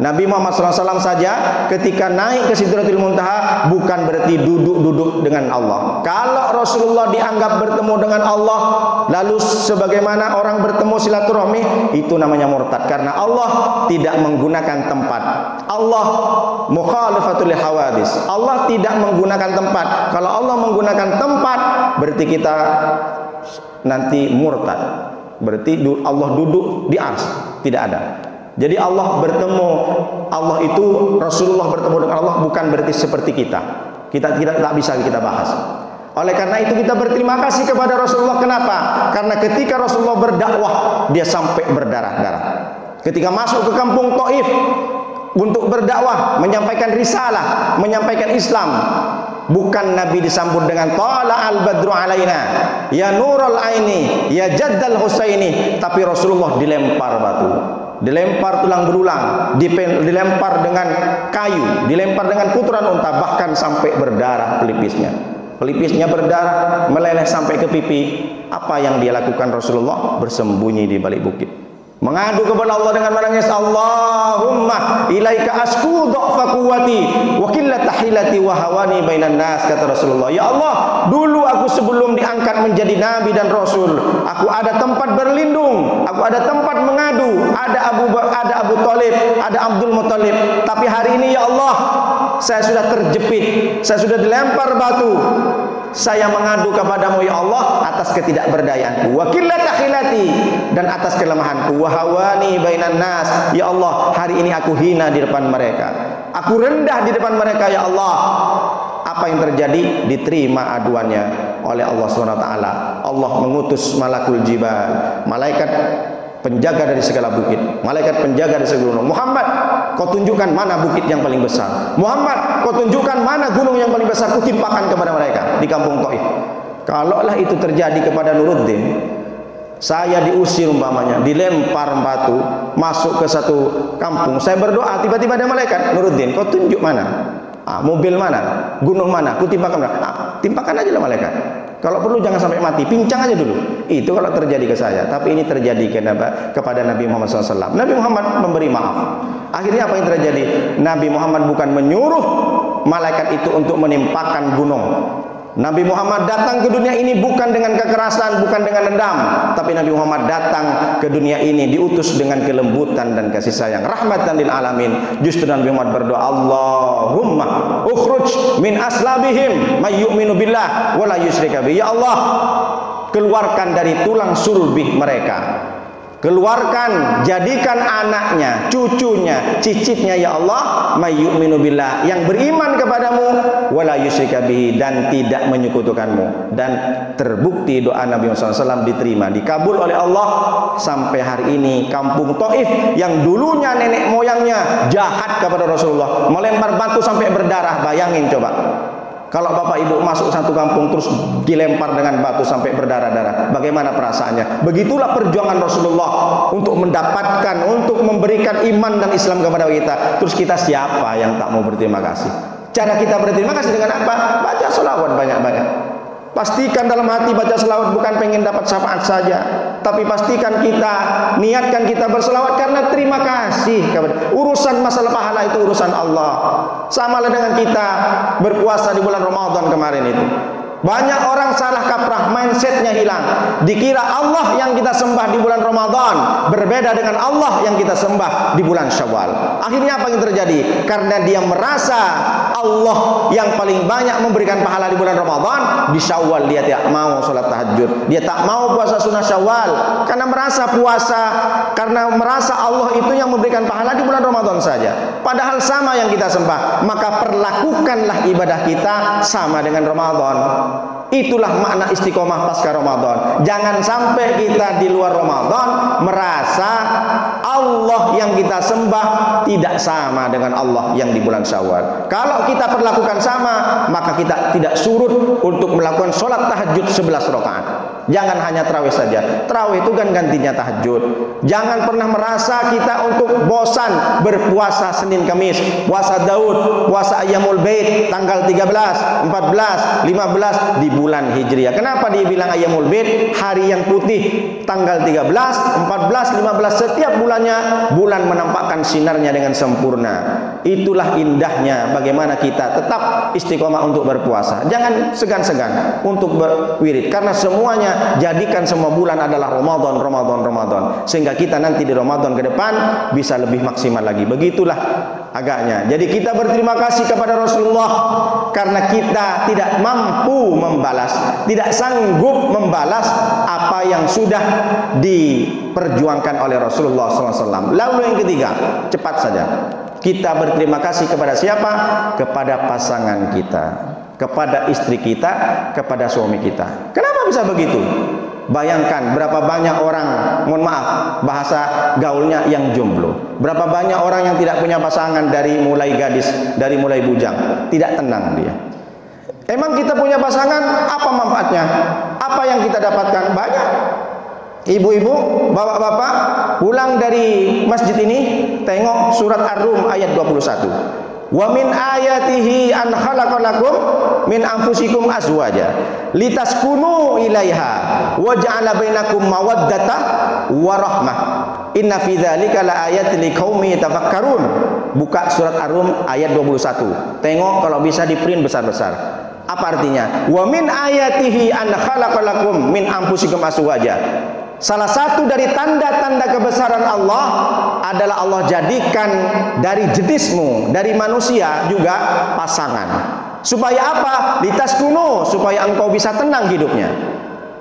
Nabi Muhammad SAW saja ketika naik ke Sidratul Muntaha bukan berarti duduk-duduk dengan Allah. Kalau Rasulullah dianggap bertemu dengan Allah, lalu sebagaimana orang bertemu silaturahmi, itu namanya murtad. Karena Allah tidak menggunakan tempat. Allah mukhalifatul hawadis. Allah tidak menggunakan tempat. Kalau Allah menggunakan tempat, berarti kita nanti murtad. Berarti Allah duduk di ars. Tidak ada. Jadi Allah bertemu, Allah itu, Rasulullah bertemu dengan Allah bukan berarti seperti kita. Kita tak bisa kita bahas. Oleh karena itu kita berterima kasih kepada Rasulullah. Kenapa? Karena ketika Rasulullah berdakwah, dia sampai berdarah-darah. Ketika masuk ke kampung Taif untuk berdakwah, menyampaikan risalah, menyampaikan Islam, bukan Nabi disambut dengan tala al-badru alaina, ya nurul aini, ya jaddal husaini, tapi Rasulullah dilempar batu, dilempar tulang belulang, dilempar dengan kayu, dilempar dengan kuturan unta, bahkan sampai berdarah pelipisnya. Pelipisnya berdarah, meleleh sampai ke pipi. Apa yang dia lakukan Rasulullah? Bersembunyi di balik bukit, mengadu kepada Allah dengan menangis, Allahumma ilaika asku dha'fa quwwati wa qillata hilati wa hawani bainan nas. Kata Rasulullah, ya Allah, dulu aku sebelum diangkat menjadi nabi dan rasul, aku ada tempat berlindung, aku ada tempat mengadu, ada Abu Thalib, ada Abdul Muthalib. Tapi hari ini ya Allah, saya sudah terjepit, saya sudah dilempar batu. Saya mengadu kepadamu ya Allah atas ketidakberdayaanku, wa qillata hilati, dan atas kelemahanku, wa hawani bainan nas. Ya Allah, hari ini aku hina di depan mereka, aku rendah di depan mereka ya Allah. Apa yang terjadi? Diterima aduannya oleh Allah SWT. Allah mengutus malakul jibal, malaikat penjaga dari segala bukit, malaikat penjaga dari segala gunung. Muhammad, kau tunjukkan mana bukit yang paling besar. Muhammad, kau tunjukkan mana gunung yang paling besar, kutimpakan kepada mereka di kampung Taif. Kalaulah itu terjadi kepada Nuruddin, saya diusir umpamanya, dilempar batu, masuk ke satu kampung, saya berdoa, tiba-tiba ada malaikat, Nuruddin, kau tunjuk mana? Mobil mana? Gunung mana? Kutimpakan mana? Timpakan aja lah malaikat. Kalau perlu jangan sampai mati, pincang aja dulu. Itu kalau terjadi ke saya. Tapi ini terjadi kepada Nabi Muhammad SAW. Nabi Muhammad memberi maaf. Akhirnya apa yang terjadi? Nabi Muhammad bukan menyuruh malaikat itu untuk menimpakan gunung. Nabi Muhammad datang ke dunia ini bukan dengan kekerasan, bukan dengan dendam, tapi Nabi Muhammad datang ke dunia ini diutus dengan kelembutan dan kasih sayang, rahmatan lil alamin. Justru Nabi Muhammad berdoa, Allahumma ukhruj min aslabihim may yu'minu billah wa la yusyrika bi. Ya Allah, keluarkan dari tulang sulbi mereka, keluarkan, jadikan anaknya, cucunya, cicitnya ya Allah, may yu'minu billah, yang beriman kepadamu, wala yusyrika bihi, dan tidak menyekutukanmu. Dan terbukti doa Nabi Muhammad SAW diterima, dikabul oleh Allah. Sampai hari ini kampung Taif yang dulunya nenek moyangnya jahat kepada Rasulullah, melempar batu sampai berdarah, bayangin coba. Kalau bapak ibu masuk satu kampung terus dilempar dengan batu sampai berdarah-darah, bagaimana perasaannya? Begitulah perjuangan Rasulullah untuk mendapatkan, untuk memberikan iman dan Islam kepada kita. Terus kita siapa yang tak mau berterima kasih? Cara kita berterima kasih dengan apa? Baca selawat banyak-banyak. Pastikan dalam hati baca selawat bukan pengen dapat syafaat saja, tapi pastikan kita, niatkan kita berselawat karena terima kasih kepada. Urusan masalah pahala itu urusan Allah. Samalah dengan kita berpuasa di bulan Ramadan kemarin itu. Banyak orang salah kaprah, mindsetnya hilang. Dikira Allah yang kita sembah di bulan Ramadan berbeda dengan Allah yang kita sembah di bulan Syawal. Akhirnya apa yang terjadi? Karena dia merasa Allah yang paling banyak memberikan pahala di bulan Ramadan, di Syawal dia tidak mau sholat tahajud, dia tak mau puasa sunnah Syawal karena merasa Allah itu yang memberikan pahala di bulan Ramadan saja, padahal sama yang kita sembah. Maka perlakukanlah ibadah kita sama dengan Ramadan. Itulah makna istiqomah pasca Ramadan. Jangan sampai kita di luar Ramadan merasa Allah yang kita sembah tidak sama dengan Allah yang di bulan Syawal. Kalau kita perlakukan sama, maka kita tidak surut untuk melakukan sholat tahajud 11 rakaat. Jangan hanya tarawih saja. Tarawih itu kan gantinya tahajud. Jangan pernah merasa kita untuk bosan berpuasa Senin Kamis, puasa Daud, puasa Ayyamul Bait tanggal 13, 14, 15 di bulan Hijriah. Kenapa dibilang Ayyamul Bait? Hari yang putih, tanggal 13, 14, 15 setiap bulannya, bulan menampakkan sinarnya dengan sempurna. Itulah indahnya bagaimana kita tetap istiqomah untuk berpuasa. Jangan segan-segan untuk berwirid, karena semuanya jadikan semua bulan adalah Ramadan, sehingga kita nanti di Ramadan ke depan bisa lebih maksimal lagi. Begitulah agaknya. Jadi kita berterima kasih kepada Rasulullah karena kita tidak mampu membalas, tidak sanggup membalas apa yang sudah diperjuangkan oleh Rasulullah SAW. Lalu yang ketiga, cepat saja, kita berterima kasih kepada siapa? Kepada pasangan kita, kepada istri kita, kepada suami kita. Kenapa bisa begitu? Bayangkan berapa banyak orang, mohon maaf bahasa gaulnya, yang jomblo. Berapa banyak orang yang tidak punya pasangan dari mulai gadis, dari mulai bujang. Tidak tenang dia. Emang kita punya pasangan, apa manfaatnya? Apa yang kita dapatkan? Banyak. Ibu-ibu, bapak-bapak, pulang dari masjid ini, tengok surat Ar-Rum ayat 21. Wa min ayatihi an khalaqalakum min anfusikum azwaja litaskunu ilaiha wa ja'ala bainakum mawaddata wa rahmah inna fi dzalika laayatin liqaumin yatafakkarun. Buka surat Ar-Rum ayat 21. Tengok kalau bisa di print besar-besar. Apa artinya? Wa min ayatihi an khalaqalakum min anfusikum azwaja. Salah satu dari tanda-tanda kebesaran Allah adalah Allah jadikan dari jenismu, dari manusia juga pasangan. Supaya apa? Litaskunu, supaya engkau bisa tenang hidupnya.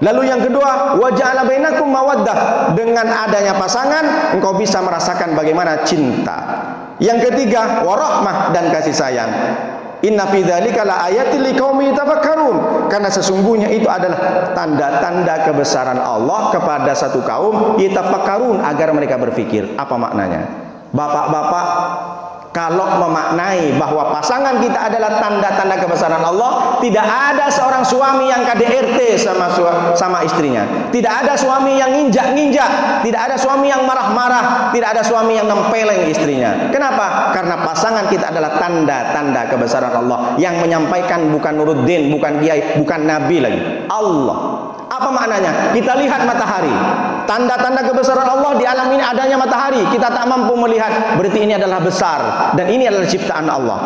Lalu yang kedua, wa ja'ala bainakum mawaddah, dengan adanya pasangan engkau bisa merasakan bagaimana cinta. Yang ketiga, warahmah, dan kasih sayang. Inna fi dzalika laayatil liqaumin yatafakkarun, karena sesungguhnya itu adalah tanda-tanda kebesaran Allah kepada satu kaum, yatafakkarun, agar mereka berpikir. Apa maknanya? Bapak-bapak, kalau memaknai bahwa pasangan kita adalah tanda-tanda kebesaran Allah, tidak ada seorang suami yang KDRT sama istrinya, tidak ada suami yang nginjak-nginjak, tidak ada suami yang marah-marah, tidak ada suami yang nempeleng istrinya. Kenapa? Karena pasangan kita adalah tanda-tanda kebesaran Allah, yang menyampaikan bukan Nuruddin, bukan kiai, bukan nabi lagi, Allah. Apa maknanya? Kita lihat matahari, tanda-tanda kebesaran Allah di alam ini adanya matahari. Kita tak mampu melihat, berarti ini adalah besar, dan ini adalah ciptaan Allah.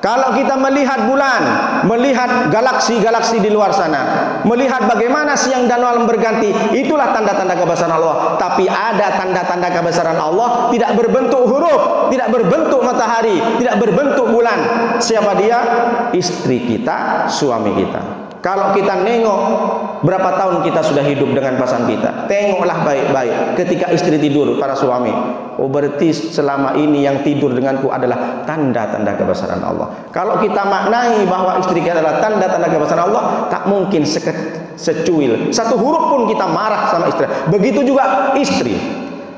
Kalau kita melihat bulan, melihat galaksi-galaksi di luar sana, melihat bagaimana siang dan malam berganti, itulah tanda-tanda kebesaran Allah. Tapi ada tanda-tanda kebesaran Allah tidak berbentuk huruf, tidak berbentuk matahari, tidak berbentuk bulan. Siapa dia? Istri kita, suami kita. Kalau kita nengok berapa tahun kita sudah hidup dengan pasangan kita, tengoklah baik-baik ketika istri tidur, para suami, oh berarti selama ini yang tidur denganku adalah tanda-tanda kebesaran Allah. Kalau kita maknai bahwa istri kita adalah tanda-tanda kebesaran Allah, tak mungkin secuil satu huruf pun kita marah sama istri. Begitu juga istri,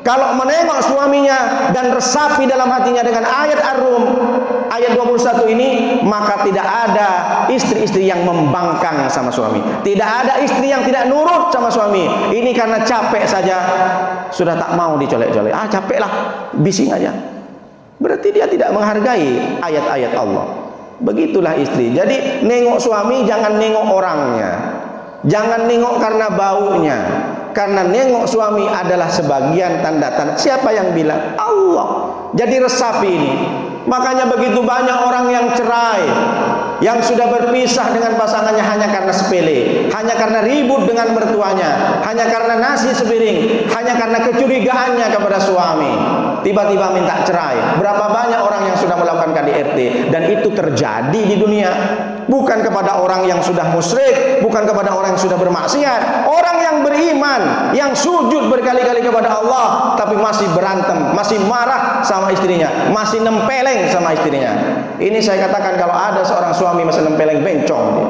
kalau menengok suaminya dan resapi dalam hatinya dengan ayat Ar-Rum ayat 21 ini, maka tidak ada istri-istri yang membangkang sama suami, tidak ada istri yang tidak nurut sama suami. Ini karena capek saja sudah tak mau dicolek-colek. Capek lah, bising aja. Berarti dia tidak menghargai ayat-ayat Allah. Begitulah istri. Jadi nengok suami jangan nengok orangnya, jangan nengok karena baunya, karena nengok suami adalah sebagian tanda-tanda. Siapa yang bilang? Allah. Jadi resapi ini. Makanya begitu banyak orang yang cerai, yang sudah berpisah dengan pasangannya hanya karena sepele, hanya karena ribut dengan mertuanya, hanya karena nasi sepiring, hanya karena kecurigaannya kepada suami, tiba-tiba minta cerai. Berapa banyak orang yang sudah melakukan KDRT, dan itu terjadi di dunia. Bukan kepada orang yang sudah musyrik, bukan kepada orang yang sudah bermaksiat, orang yang beriman, yang sujud berkali-kali kepada Allah, tapi masih berantem, masih marah sama istrinya, masih nempeleng sama istrinya. Ini saya katakan, kalau ada seorang suami masih nempeleng, bencong dia.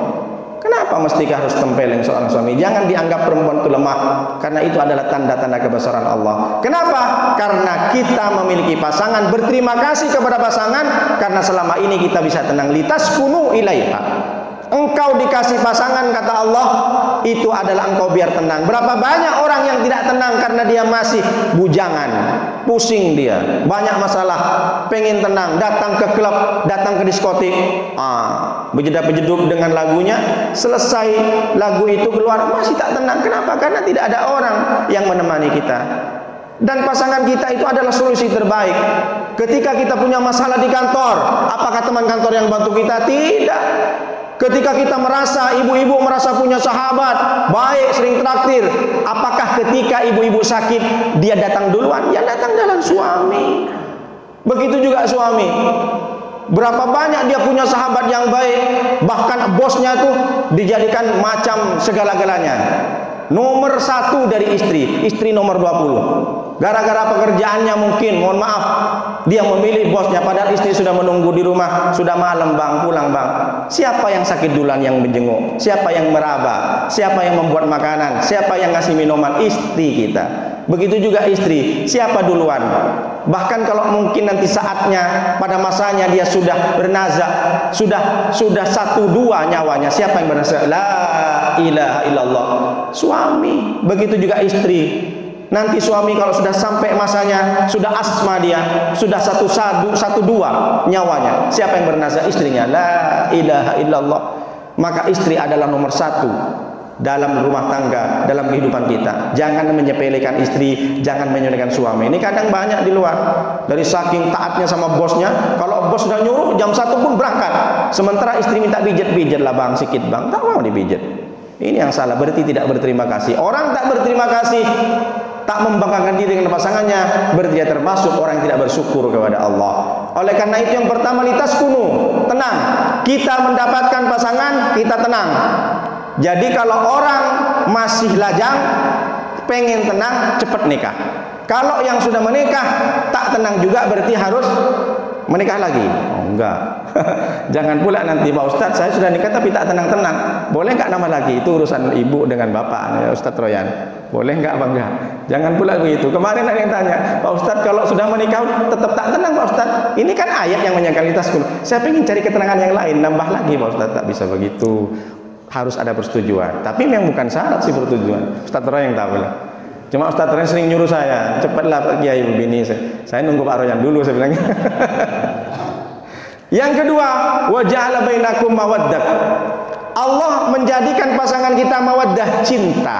Kenapa mesti harus tempeleng seorang suami? Jangan dianggap perempuan itu lemah, karena itu adalah tanda-tanda kebesaran Allah. Kenapa? Karena kita memiliki pasangan, berterima kasih kepada pasangan, karena selama ini kita bisa tenang. Litaskunu ilaiha. Engkau dikasih pasangan, kata Allah, itu adalah engkau biar tenang. Berapa banyak orang yang tidak tenang karena dia masih bujangan, pusing dia, banyak masalah, pengen tenang, datang ke klub, datang ke diskotik, bejedak-bejeduk dengan lagunya, selesai lagu itu keluar masih tak tenang. Kenapa? Karena tidak ada orang yang menemani kita. Dan pasangan kita itu adalah solusi terbaik. Ketika kita punya masalah di kantor, apakah teman kantor yang bantu kita? Tidak. Ketika kita merasa, ibu-ibu merasa punya sahabat baik, sering traktir, apakah ketika ibu-ibu sakit dia datang duluan? Ya datang jalan suami. Begitu juga suami. Berapa banyak dia punya sahabat yang baik, bahkan bosnya tuh dijadikan macam segala-galanya. Nomor 1 dari istri nomor 20. Gara-gara pekerjaannya mungkin, mohon maaf, dia memilih bosnya, padahal istri sudah menunggu di rumah, sudah malam, bang, pulang bang. Siapa yang sakit duluan yang menjenguk? Siapa yang meraba? Siapa yang membuat makanan? Siapa yang ngasih minuman? Istri kita. Begitu juga istri, siapa duluan? Bahkan kalau mungkin nanti saatnya, pada masanya dia sudah bernazak, sudah 1-2 nyawanya, siapa yang bernazak? La ilaha illallah. Suami. Begitu juga istri. Nanti suami kalau sudah sampai masanya, sudah asma dia, sudah 1-2 nyawanya, siapa yang bernazak? Istrinya. La ilaha illallah. Maka istri adalah nomor 1 dalam rumah tangga, dalam kehidupan kita. Jangan menyepelekan istri, jangan menyepelekan suami. Ini kadang banyak di luar, dari saking taatnya sama bosnya, kalau bos sudah nyuruh jam 1 pun berangkat, sementara istri minta pijet-pijet lah bang, sikit bang, tak mau dipijet. Ini yang salah, berarti tidak berterima kasih. Orang tak berterima kasih, tak membanggakan diri dengan pasangannya, berarti dia termasuk orang yang tidak bersyukur kepada Allah. Oleh karena itu yang pertama, litaskunu, tenang. Kita mendapatkan pasangan, kita tenang. Jadi kalau orang masih lajang, pengen tenang, cepat nikah. Kalau yang sudah menikah tak tenang juga, berarti harus menikah lagi. Oh enggak. Jangan pula nanti, Pak Ustadz, saya sudah nikah tapi tak tenang-tenang. Boleh enggak nama lagi? Itu urusan ibu dengan bapak, ya Ustadz Royan. Boleh enggak Bang? Enggak. Jangan pula begitu. Kemarin ada yang tanya, Pak Ustadz, kalau sudah menikah tetap tak tenang Pak Ustadz. Ini kan ayat yang menyangkal litaskunu. Saya ingin cari ketenangan yang lain, nambah lagi Pak Ustadz. Tak bisa begitu. Harus ada persetujuan. Tapi memang bukan syarat sih persetujuan. Ustadz Royan yang tahu lah. Cuma Ustadz Royan sering nyuruh saya, cepatlah Pak Kiai begini. Saya nunggu Pak Royan dulu, saya bilang. Yang kedua, wa ja'ala bainakum mawaddah. Allah menjadikan pasangan kita mawaddah, cinta.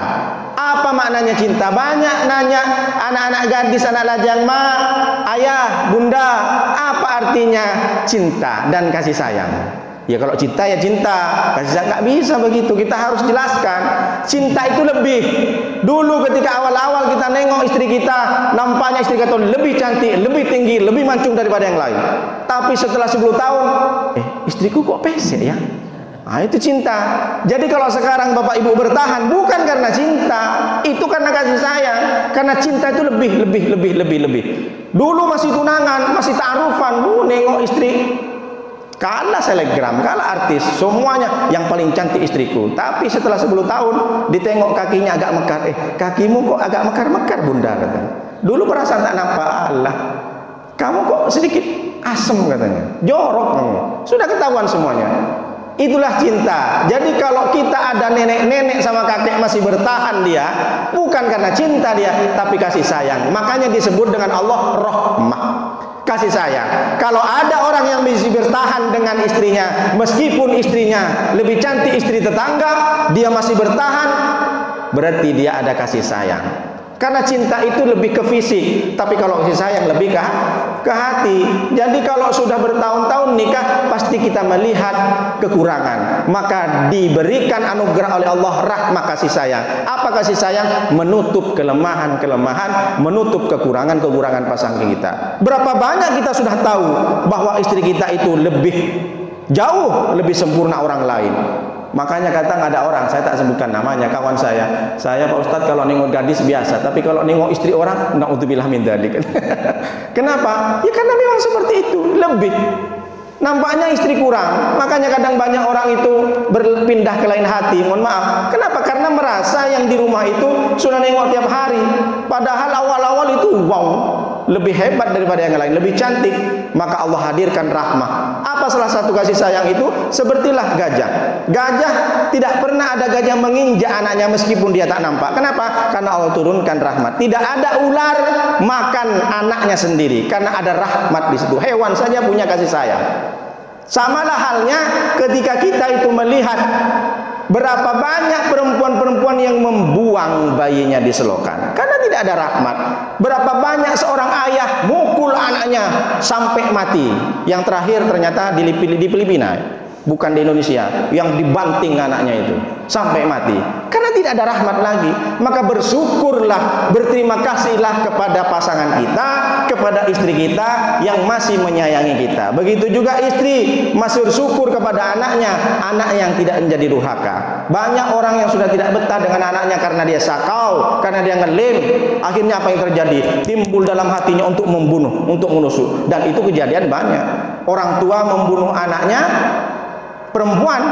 Apa maknanya cinta? Banyak nanya anak-anak gadis, anak lajang, ma, ayah, bunda, apa artinya cinta dan kasih sayang? Ya kalau cinta ya cinta, kasih sayang nggak bisa begitu. Kita harus jelaskan, cinta itu lebih. Dulu ketika awal-awal kita nengok istri kita, nampaknya istri kita lebih cantik, lebih tinggi, lebih mancung daripada yang lain. Tapi setelah 10 tahun, istriku kok pesek ya? Nah, itu cinta. Jadi kalau sekarang bapak ibu bertahan, bukan karena cinta, itu karena kasih sayang. Karena cinta itu lebih. Dulu masih tunangan, masih ta'arufan, nengok istri, kalah selebgram, kalah artis, semuanya yang paling cantik istriku. Tapi setelah 10 tahun ditengok kakinya agak mekar. Kakimu kok agak mekar-mekar bunda, katanya. Dulu perasaan tak nampak, Allah, kamu kok sedikit asem, katanya, jorok kamu. Sudah ketahuan semuanya. Itulah cinta. Jadi kalau kita ada nenek-nenek sama kakek masih bertahan dia, bukan karena cinta dia, tapi kasih sayang. Makanya disebut dengan Allah rahmah, kasih sayang. Kalau ada orang yang bisa bertahan dengan istrinya, meskipun istrinya lebih cantik istri tetangga, dia masih bertahan, berarti dia ada kasih sayang. Karena cinta itu lebih ke fisik, tapi kalau kasih sayang lebih ke Ke hati. Jadi kalau sudah bertahun-tahun nikah, pasti kita melihat kekurangan. Maka diberikan anugerah oleh Allah rahmah kasih sayang. Apa kasih sayang? Menutup kelemahan-kelemahan, menutup kekurangan-kekurangan pasangan kita. Berapa banyak kita sudah tahu bahwa istri kita itu jauh lebih sempurna orang lain. Makanya kata nggak ada orang, saya tak sebutkan namanya, kawan saya Pak Ustadz kalau nengok gadis biasa, tapi kalau nengok istri orang, na'udzubillah min dzalik. Kenapa? Ya karena memang seperti itu, lebih nampaknya istri kurang. Makanya kadang banyak orang itu berpindah ke lain hati, mohon maaf. Kenapa? Karena merasa yang di rumah itu sudah nengok tiap hari, padahal awal-awal itu wow, lebih hebat daripada yang lain, lebih cantik. Maka Allah hadirkan rahmah. Apa salah satu kasih sayang itu? Sepertilah gajah. Gajah tidak pernah ada gajah menginjak anaknya meskipun dia tak nampak. Kenapa? Karena Allah turunkan rahmat. Tidak ada ular makan anaknya sendiri, karena ada rahmat di situ. Hewan saja punya kasih sayang. Samalah halnya ketika kita itu melihat berapa banyak perempuan-perempuan yang membuang bayinya di selokan karena tidak ada rahmat. Berapa banyak seorang ayah mukul anaknya sampai mati. Yang terakhir ternyata di Filipina, bukan di Indonesia, yang dibanting anaknya itu sampai mati karena tidak ada rahmat lagi. Maka bersyukurlah, berterima kasihlah kepada pasangan kita, kepada istri kita yang masih menyayangi kita. Begitu juga istri masih bersyukur kepada anaknya, anak yang tidak menjadi durhaka. Banyak orang yang sudah tidak betah dengan anaknya karena dia sakau, karena dia ngelim. Akhirnya apa yang terjadi? Timbul dalam hatinya untuk membunuh, untuk menusuk. Dan itu kejadian banyak. Orang tua membunuh anaknya perempuan.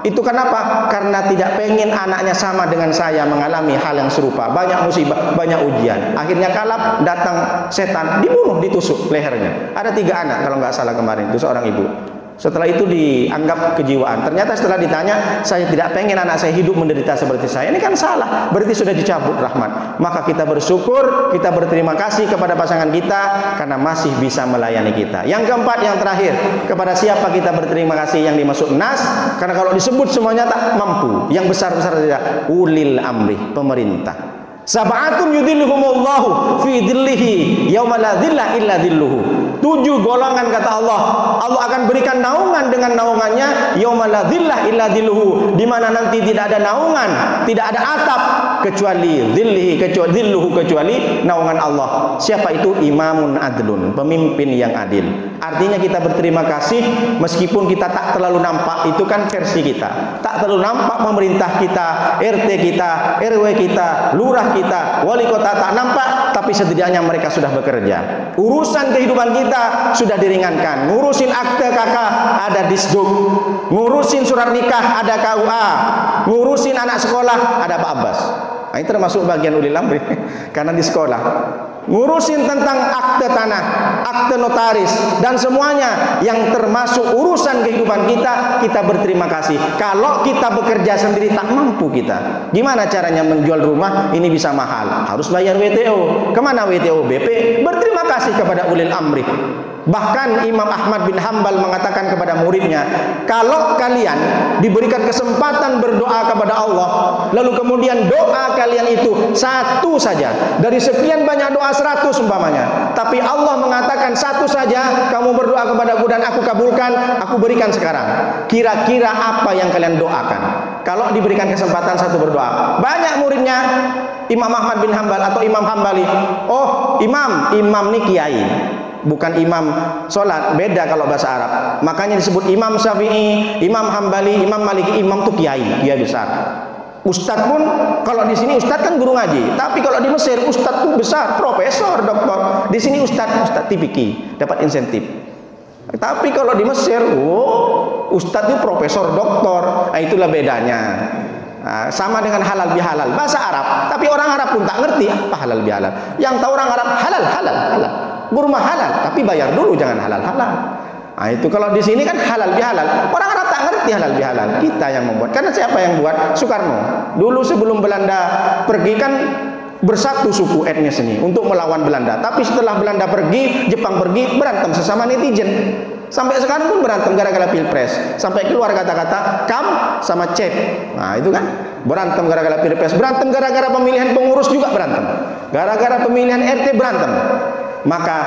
Itu kenapa? Karena tidak pengen anaknya sama dengan saya mengalami hal yang serupa. Banyak musibah, banyak ujian. Akhirnya kalap, datang setan, dibunuh, ditusuk lehernya. Ada 3 anak kalau nggak salah kemarin, itu seorang ibu. Setelah itu dianggap kejiwaan. Ternyata setelah ditanya, saya tidak pengen anak saya hidup menderita seperti saya. Ini kan salah, berarti sudah dicabut rahmat. Maka kita bersyukur, kita berterima kasih kepada pasangan kita karena masih bisa melayani kita. Yang keempat, yang terakhir, kepada siapa kita berterima kasih yang dimaksud nas? Karena kalau disebut semuanya tak mampu. Yang besar-besar saja, ulil amri, pemerintah. Sab'atun yudhilluhumullahu fi dhillihi yauma la dhilla illa dhilluhu. 7 golongan kata Allah, Allah akan berikan naungan dengan naungannya yauma la dhilla illa dhilluhu, di mana nanti tidak ada naungan, tidak ada atap kecuali dhilluhu, kecuali naungan Allah. Siapa itu? Imamun adlun, pemimpin yang adil. Artinya kita berterima kasih meskipun kita tak terlalu nampak, itu kan versi kita. Tak terlalu nampak pemerintah kita, RT kita, RW kita, lurah kita, wali kota tak nampak, tapi setidaknya mereka sudah bekerja. Urusan kehidupan kita sudah diringankan. Ngurusin akte KK ada Disduk, ngurusin surat nikah ada KUA, ngurusin anak sekolah ada Pak Abbas. Nah, ini termasuk bagian ulil amri karena di sekolah. Ngurusin tentang akte tanah, akte notaris, dan semuanya yang termasuk urusan kehidupan kita, kita berterima kasih. Kalau kita bekerja sendiri tak mampu kita. Gimana caranya menjual rumah? Ini bisa mahal, harus bayar WTO. Kemana WTO? BP. Berterima kasih kepada ulil amri. Bahkan Imam Ahmad bin Hambal mengatakan kepada muridnya, kalau kalian diberikan kesempatan berdoa kepada Allah, lalu kemudian doa kalian itu satu saja dari sekian banyak doa 100 umpamanya, tapi Allah mengatakan satu saja kamu berdoa kepadaku dan aku kabulkan, aku berikan sekarang. Kira-kira apa yang kalian doakan kalau diberikan kesempatan satu berdoa? Banyak muridnya Imam Ahmad bin Hambal atau Imam Hambali, oh imam nih kiai, bukan imam sholat, beda kalau bahasa Arab. Makanya disebut Imam Syafi'i, Imam Hambali, Imam Maliki. Imam itu kiai besar. Ustadz pun, kalau di sini ustadz kan guru ngaji, tapi kalau di Mesir ustadz itu besar, profesor, doktor. Di sini ustadz tipiki, dapat insentif. Tapi kalau di Mesir, ustadz itu profesor, doktor. Nah, itulah bedanya. Nah, sama dengan halal bihalal, bahasa Arab, tapi orang Arab pun tak ngerti apa halal bihalal. Yang tahu orang Arab halal. Berumah halal, tapi bayar dulu, jangan halal. Nah, itu kalau di sini kan halal bihalal. Orang Arab tak ngerti halal bihalal. Kita yang membuat. Karena siapa yang buat? Soekarno. Dulu sebelum Belanda pergi kan bersatu suku etnis ini untuk melawan Belanda. Tapi setelah Belanda pergi, Jepang pergi, berantem sesama netizen. Sampai sekarang pun berantem gara-gara pilpres. Sampai keluar kata-kata kam sama cep. Nah, itu kan berantem gara-gara pilpres. Berantem gara-gara pemilihan pengurus juga berantem. Gara-gara pemilihan RT berantem. Maka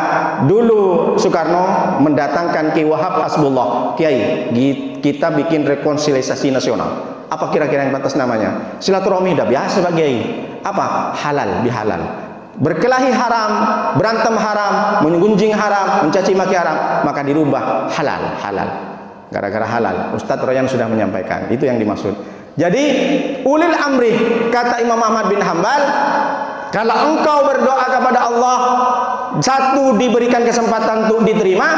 dulu Soekarno mendatangkan Ki Wahab Hasbullah, Kiai, kita bikin rekonsiliasi nasional. Apa kira-kira yang pantas namanya? Silaturahmi dah biasa Pak Kiai. Apa? Halal bihalal. Berkelahi haram, berantem haram, menggunjing haram, mencaci maki haram, maka dirubah halal, halal. Gara-gara halal. Ustadz Royan sudah menyampaikan, itu yang dimaksud. Jadi ulil amri, kata Imam Ahmad bin Hambal, kalau engkau berdoa kepada Allah, satu diberikan kesempatan untuk diterima,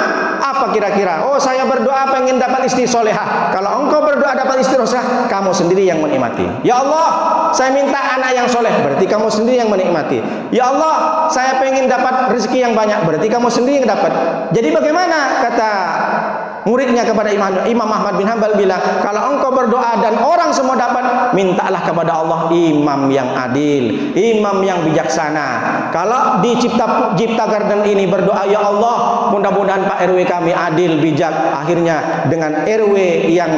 apa kira-kira? Oh, saya berdoa pengen dapat istri solehah. Kalau engkau berdoa dapat istri solehah, kamu sendiri yang menikmati. Ya Allah, saya minta anak yang soleh, berarti kamu sendiri yang menikmati. Ya Allah, saya pengen dapat rezeki yang banyak, berarti kamu sendiri yang dapat. Jadi bagaimana? Kata muridnya kepada Imam Ahmad bin Hambal bilang, kalau engkau berdoa dan orang semua dapat, mintalah kepada Allah imam yang adil, imam yang bijaksana. Kalau di Cipta Garden ini berdoa, ya Allah, mudah-mudahan Pak RW kami adil, bijak. Akhirnya dengan RW yang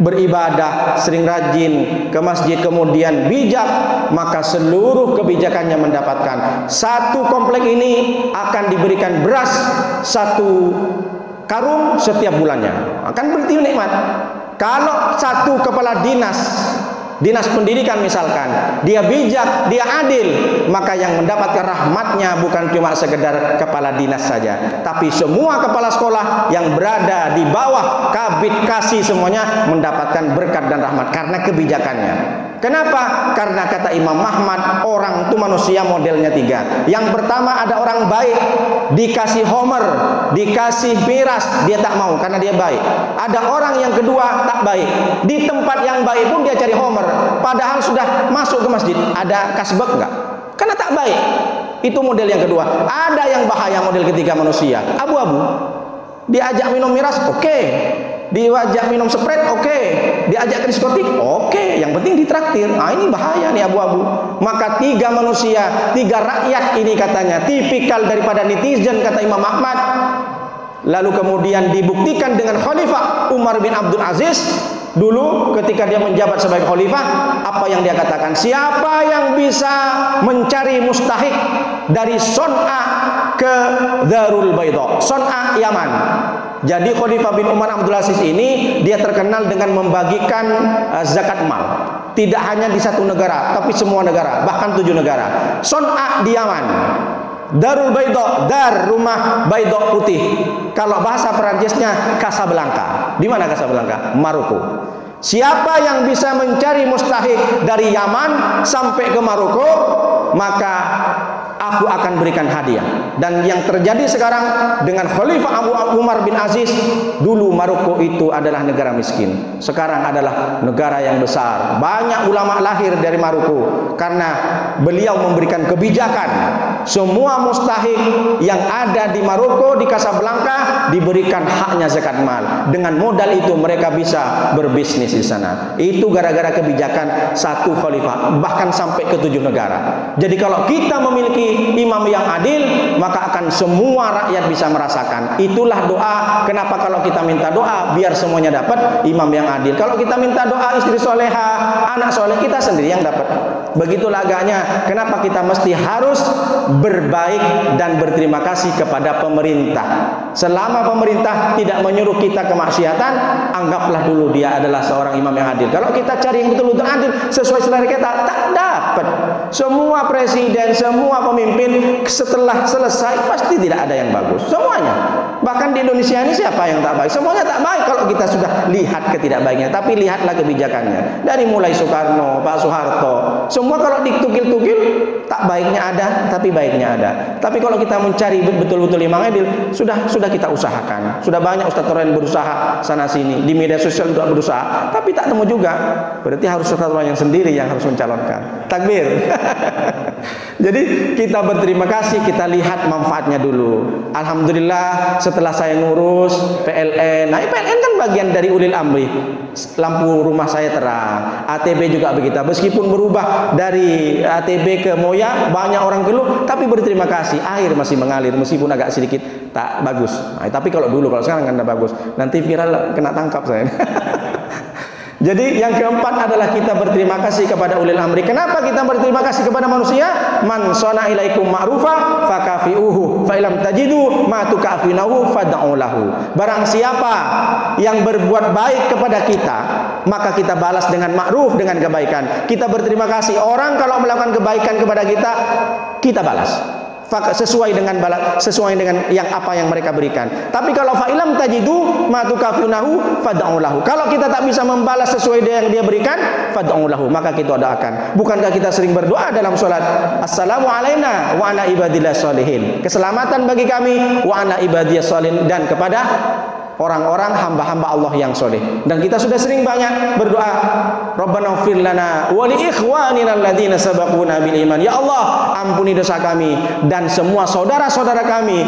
beribadah, sering rajin ke masjid, kemudian bijak, maka seluruh kebijakannya mendapatkan. Satu komplek ini akan diberikan beras 1 karung setiap bulannya, akan berarti nikmat. Kalau satu kepala dinas pendidikan misalkan, dia bijak, dia adil, maka yang mendapatkan rahmatnya bukan cuma sekedar kepala dinas saja, tapi semua kepala sekolah yang berada di bawah kabid kasih semuanya mendapatkan berkat dan rahmat karena kebijakannya. Kenapa? Karena kata Imam Ahmad, orang itu manusia modelnya 3. Yang pertama ada orang baik, dikasih homer, dikasih miras, dia tak mau karena dia baik. Ada orang yang kedua tak baik, di tempat yang baik pun dia cari homer, padahal sudah masuk ke masjid. Ada kasbek enggak? Karena tak baik. Itu model yang kedua. Ada yang bahaya model ketiga manusia, abu-abu. Diajak minum miras, oke. Diajak minum Sprite, oke. Diajak ke diskotik, oke. Yang penting ditraktir. Nah, ini bahaya nih abu-abu. Maka 3 manusia, 3 rakyat ini katanya tipikal daripada netizen, kata Imam Ahmad. Lalu kemudian dibuktikan dengan Khalifah Umar bin Abdul Aziz. Dulu ketika dia menjabat sebagai khalifah, apa yang dia katakan? Siapa yang bisa mencari mustahik dari Son'a ke Darul Baydha, Son'a Yaman. Jadi Khalifah bin Umar Abdul Aziz ini dia terkenal dengan membagikan zakat mal. Tidak hanya di satu negara, tapi semua negara, bahkan 7 negara. Son'a di Yaman, Darul Baydha, dar rumah Baydha putih. Kalau bahasa Perancisnya Casablanca. Di mana Casablanca? Maroko. Siapa yang bisa mencari mustahik dari Yaman sampai ke Maroko, maka aku akan berikan hadiah. Dan yang terjadi sekarang dengan Khalifah Abu Umar bin Aziz, dulu Maroko itu adalah negara miskin, sekarang adalah negara yang besar. Banyak ulama lahir dari Maroko karena beliau memberikan kebijakan. Semua mustahik yang ada di Maroko, di Casablanca, diberikan haknya zakat mal. Dengan modal itu mereka bisa berbisnis di sana. Itu gara-gara kebijakan satu khalifah, bahkan sampai ke 7 negara. Jadi kalau kita memiliki imam yang adil, maka akan semua rakyat bisa merasakan. Itulah doa. Kenapa kalau kita minta doa biar semuanya dapat imam yang adil? Kalau kita minta doa istri soleha, anak soleh, kita sendiri yang dapat. Begitulah agaknya. Kenapa kita mesti harus berbaik dan berterima kasih kepada pemerintah? Selama pemerintah tidak menyuruh kita kemaksiatan, anggaplah dulu dia adalah seorang imam yang adil. Kalau kita cari yang betul-betul adil sesuai selera kita, tak dapat. Semua presiden, semua pemimpin setelah selesai pasti tidak ada yang bagus. Semuanya. Bahkan di Indonesia ini siapa yang tak baik? Semuanya tak baik kalau kita sudah lihat ketidakbaiknya. Tapi lihatlah kebijakannya. Dari mulai Soekarno, Pak Soeharto, semua kalau ditukil-tukil tak baiknya ada, tapi baiknya ada. Tapi kalau kita mencari betul-betul imam adil, sudah kita usahakan. Sudah banyak Ustaz Toren berusaha sana sini, di media sosial juga berusaha, tapi tak temu juga. Berarti harus Ustaz Toren yang sendiri yang harus mencalonkan. Takbir. Jadi kita berterima kasih, kita lihat manfaatnya dulu. Alhamdulillah setelah saya ngurus PLN. Nah, PLN kan bagian dari ulil amri. Lampu rumah saya terang, ATB juga begitu. Meskipun berubah dari ATB ke Moya, banyak orang keluh, tapi berterima kasih. Air masih mengalir meskipun agak sedikit tak bagus. Nah, tapi kalau sekarang kan bagus. Nanti viral kena tangkap saya. Jadi yang keempat adalah kita berterima kasih kepada ulil amri. Kenapa kita berterima kasih kepada manusia? man shana ilaikum ma'rufa fakafi'uhu fa illam tajidu ma tukafinahu fad'u lahu. Barang siapa yang berbuat baik kepada kita, maka kita balas dengan ma'ruf, dengan kebaikan. Kita berterima kasih. Orang kalau melakukan kebaikan kepada kita, kita balas sesuai dengan yang apa yang mereka berikan. Tapi kalau fa'ilam tajidu ma tukafiunahu fad'u lahu. Kalau kita tak bisa membalas sesuai dengan yang dia berikan, fad'u lahu, maka kita doakan. Bukankah kita sering berdoa dalam salat? Assalamu alaina wa ala ibadillah sholihin. Keselamatan bagi kami wa ala ibadillah sholihin, dan kepada orang-orang hamba-hamba Allah yang soleh. Dan kita sudah sering banyak berdoa, Rabbana ighfir lana wa li ikhwanina alladzina sabaquna bil iman. Ya Allah, ampuni dosa kami dan semua saudara-saudara kami,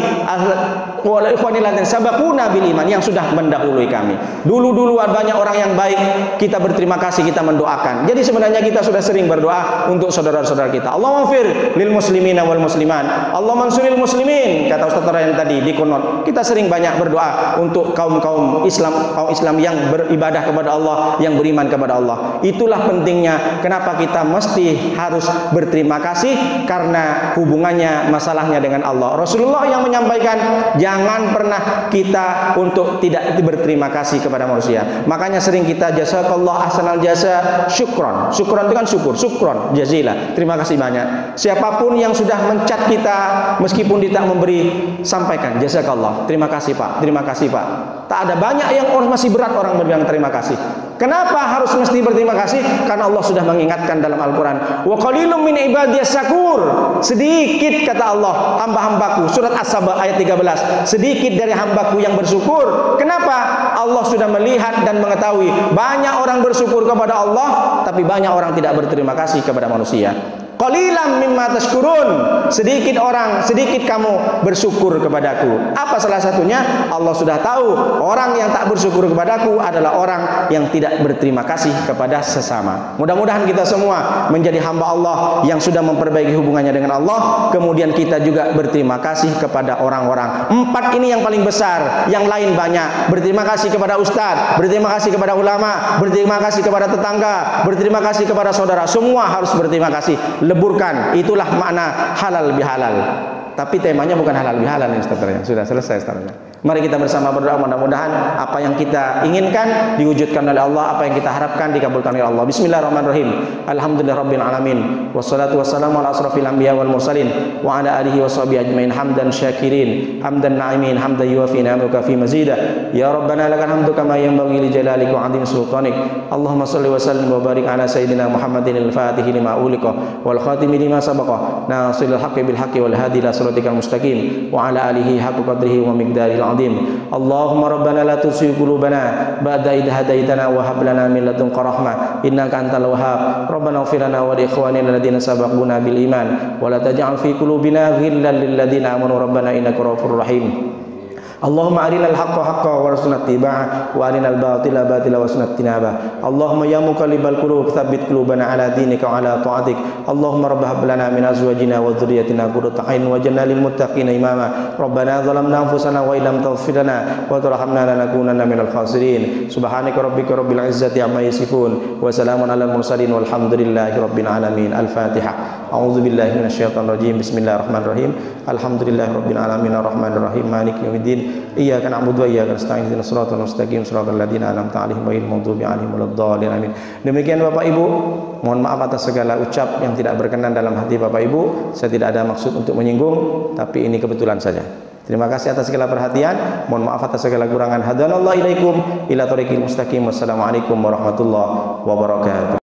wa li ikhwanina alladzina sabaquna bil iman, yang sudah mendahului kami. Dulu-dulu banyak orang yang baik, kita berterima kasih, kita mendoakan. Jadi sebenarnya kita sudah sering berdoa untuk saudara-saudara kita. Allahumma ighfir lil muslimina wal muslimat, Allahumma ansuril muslimin, kata Ustaz yang tadi di kunut. Kita sering banyak berdoa untuk kaum Islam yang beribadah kepada Allah, yang beriman kepada Allah. Itulah pentingnya kenapa kita mesti harus berterima kasih, karena hubungannya, masalahnya dengan Allah. Rasulullah yang menyampaikan, jangan pernah kita untuk tidak berterima kasih kepada manusia. Makanya sering kita jazakallah ahsanal jasa, syukron. Syukron itu kan syukur, syukron jazilah, terima kasih banyak. Siapapun yang sudah mencat kita, meskipun tidak memberi, sampaikan jazakallah, terima kasih Pak, terima kasih Pak. Tak ada, banyak yang masih berat orang berbilang terima kasih. Kenapa harus mesti berterima kasih? Karena Allah sudah mengingatkan dalam Al-Quran, wa qalilum min ibadiyas syakur. Sedikit, kata Allah, hamba-hambaku, surat As-Saba ayat 13, sedikit dari hambaku yang bersyukur. Kenapa? Allah sudah melihat dan mengetahui banyak orang bersyukur kepada Allah, tapi banyak orang tidak berterima kasih kepada manusia. Qalilan mimma tashkurun, sedikit orang, sedikit kamu bersyukur kepadaku. Apa salah satunya? Allah sudah tahu orang yang tak bersyukur kepadaku adalah orang yang tidak berterima kasih kepada sesama. Mudah-mudahan kita semua menjadi hamba Allah yang sudah memperbaiki hubungannya dengan Allah. Kemudian kita juga berterima kasih kepada orang-orang. 4 ini yang paling besar, yang lain banyak. Berterima kasih kepada ustaz, berterima kasih kepada ulama, berterima kasih kepada tetangga, berterima kasih kepada saudara. Semua harus berterima kasih. Leburkan, itulah makna halal bihalal. Tapi temanya bukan halal bihalal ini, seterusnya sudah selesai seterusnya. Mari kita bersama berdoa, mudah-mudahan apa yang kita inginkan diwujudkan oleh Allah, apa yang kita harapkan dikabulkan oleh Allah. Bismillahirrahmanirrahim. Alhamdulillahirabbil alamin. Wassalatu wassalamu ala asrofil anbiya wal mursalin wa ala alihi washabihi ajmain, hamdan syakirin, hamdan na'imin, hamdan yuwafi ni'amaka fi mazida. Ya Rabbana lakal hamdu kama yanbaghi li jalalika wa 'azimi sultanik. Allahumma shalli wa sallim wa barik ala sayyidina Muhammadin al-Fatih lima uliqa wal khatimi lima sabaqa, nasilul haqqi bil haqqi wal hadi ila siratikal mustaqim wa ala alihi haqqa qadrihi wa miqdaril azim. Allahumma rabbana la tuzigh qulubana ba'da idh hadaitana wa hab lana min ladunka rahmah innaka antal wahhab. Rabbana ighfir lana wa li ikhwanina alladziina sabaquna bil iman wa la taj'al fi qulubina ghillan lil ladziina amanu rabbana innaka ra'ufur rahim. Allahumma arinal haqqa haqqa warzuqna ittiba'ah wa arinal batila batila warzuqna ijtinabah. Allahumma ya muqallibal qulub tsabbit qulubana ala dinika wa ala ta'atik. Allahumma rabb hab lana min azwajina wa dhurriyyatina qurrata a'yun waj'alna lil muttaqina imama. Rabbana zalamna anfusana wa illam taghfir lana wa tarhamna lanakunanna minal khasirin. Subhanaka rabbika rabbil izzati amma yasifun wa salamun alal mursalin walhamdulillahi rabbil alamin. Al-Fatihah. A'udzu billahi minasyaitonir rajim. Bismillahirrahmanirrahim. Alhamdulillahi rabbil alamin arrahmanir rahim maliki yaumiddin. Iyyaka na'budu wa iyyaka nasta'in ihdinas siratal mustaqim siratal ladzina an'amta 'alaihim ghairil maghdubi 'alaihim waladdallin amin. Demikian Bapak Ibu, mohon maaf atas segala ucap yang tidak berkenan dalam hati Bapak Ibu. Saya tidak ada maksud untuk menyinggung, tapi ini kebetulan saja. Terima kasih atas segala perhatian. Mohon maaf atas segala kurangan. Hadanallahu ilaikum ila thoriqil mustaqim. Wassalamualaikum warahmatullahi wabarakatuh.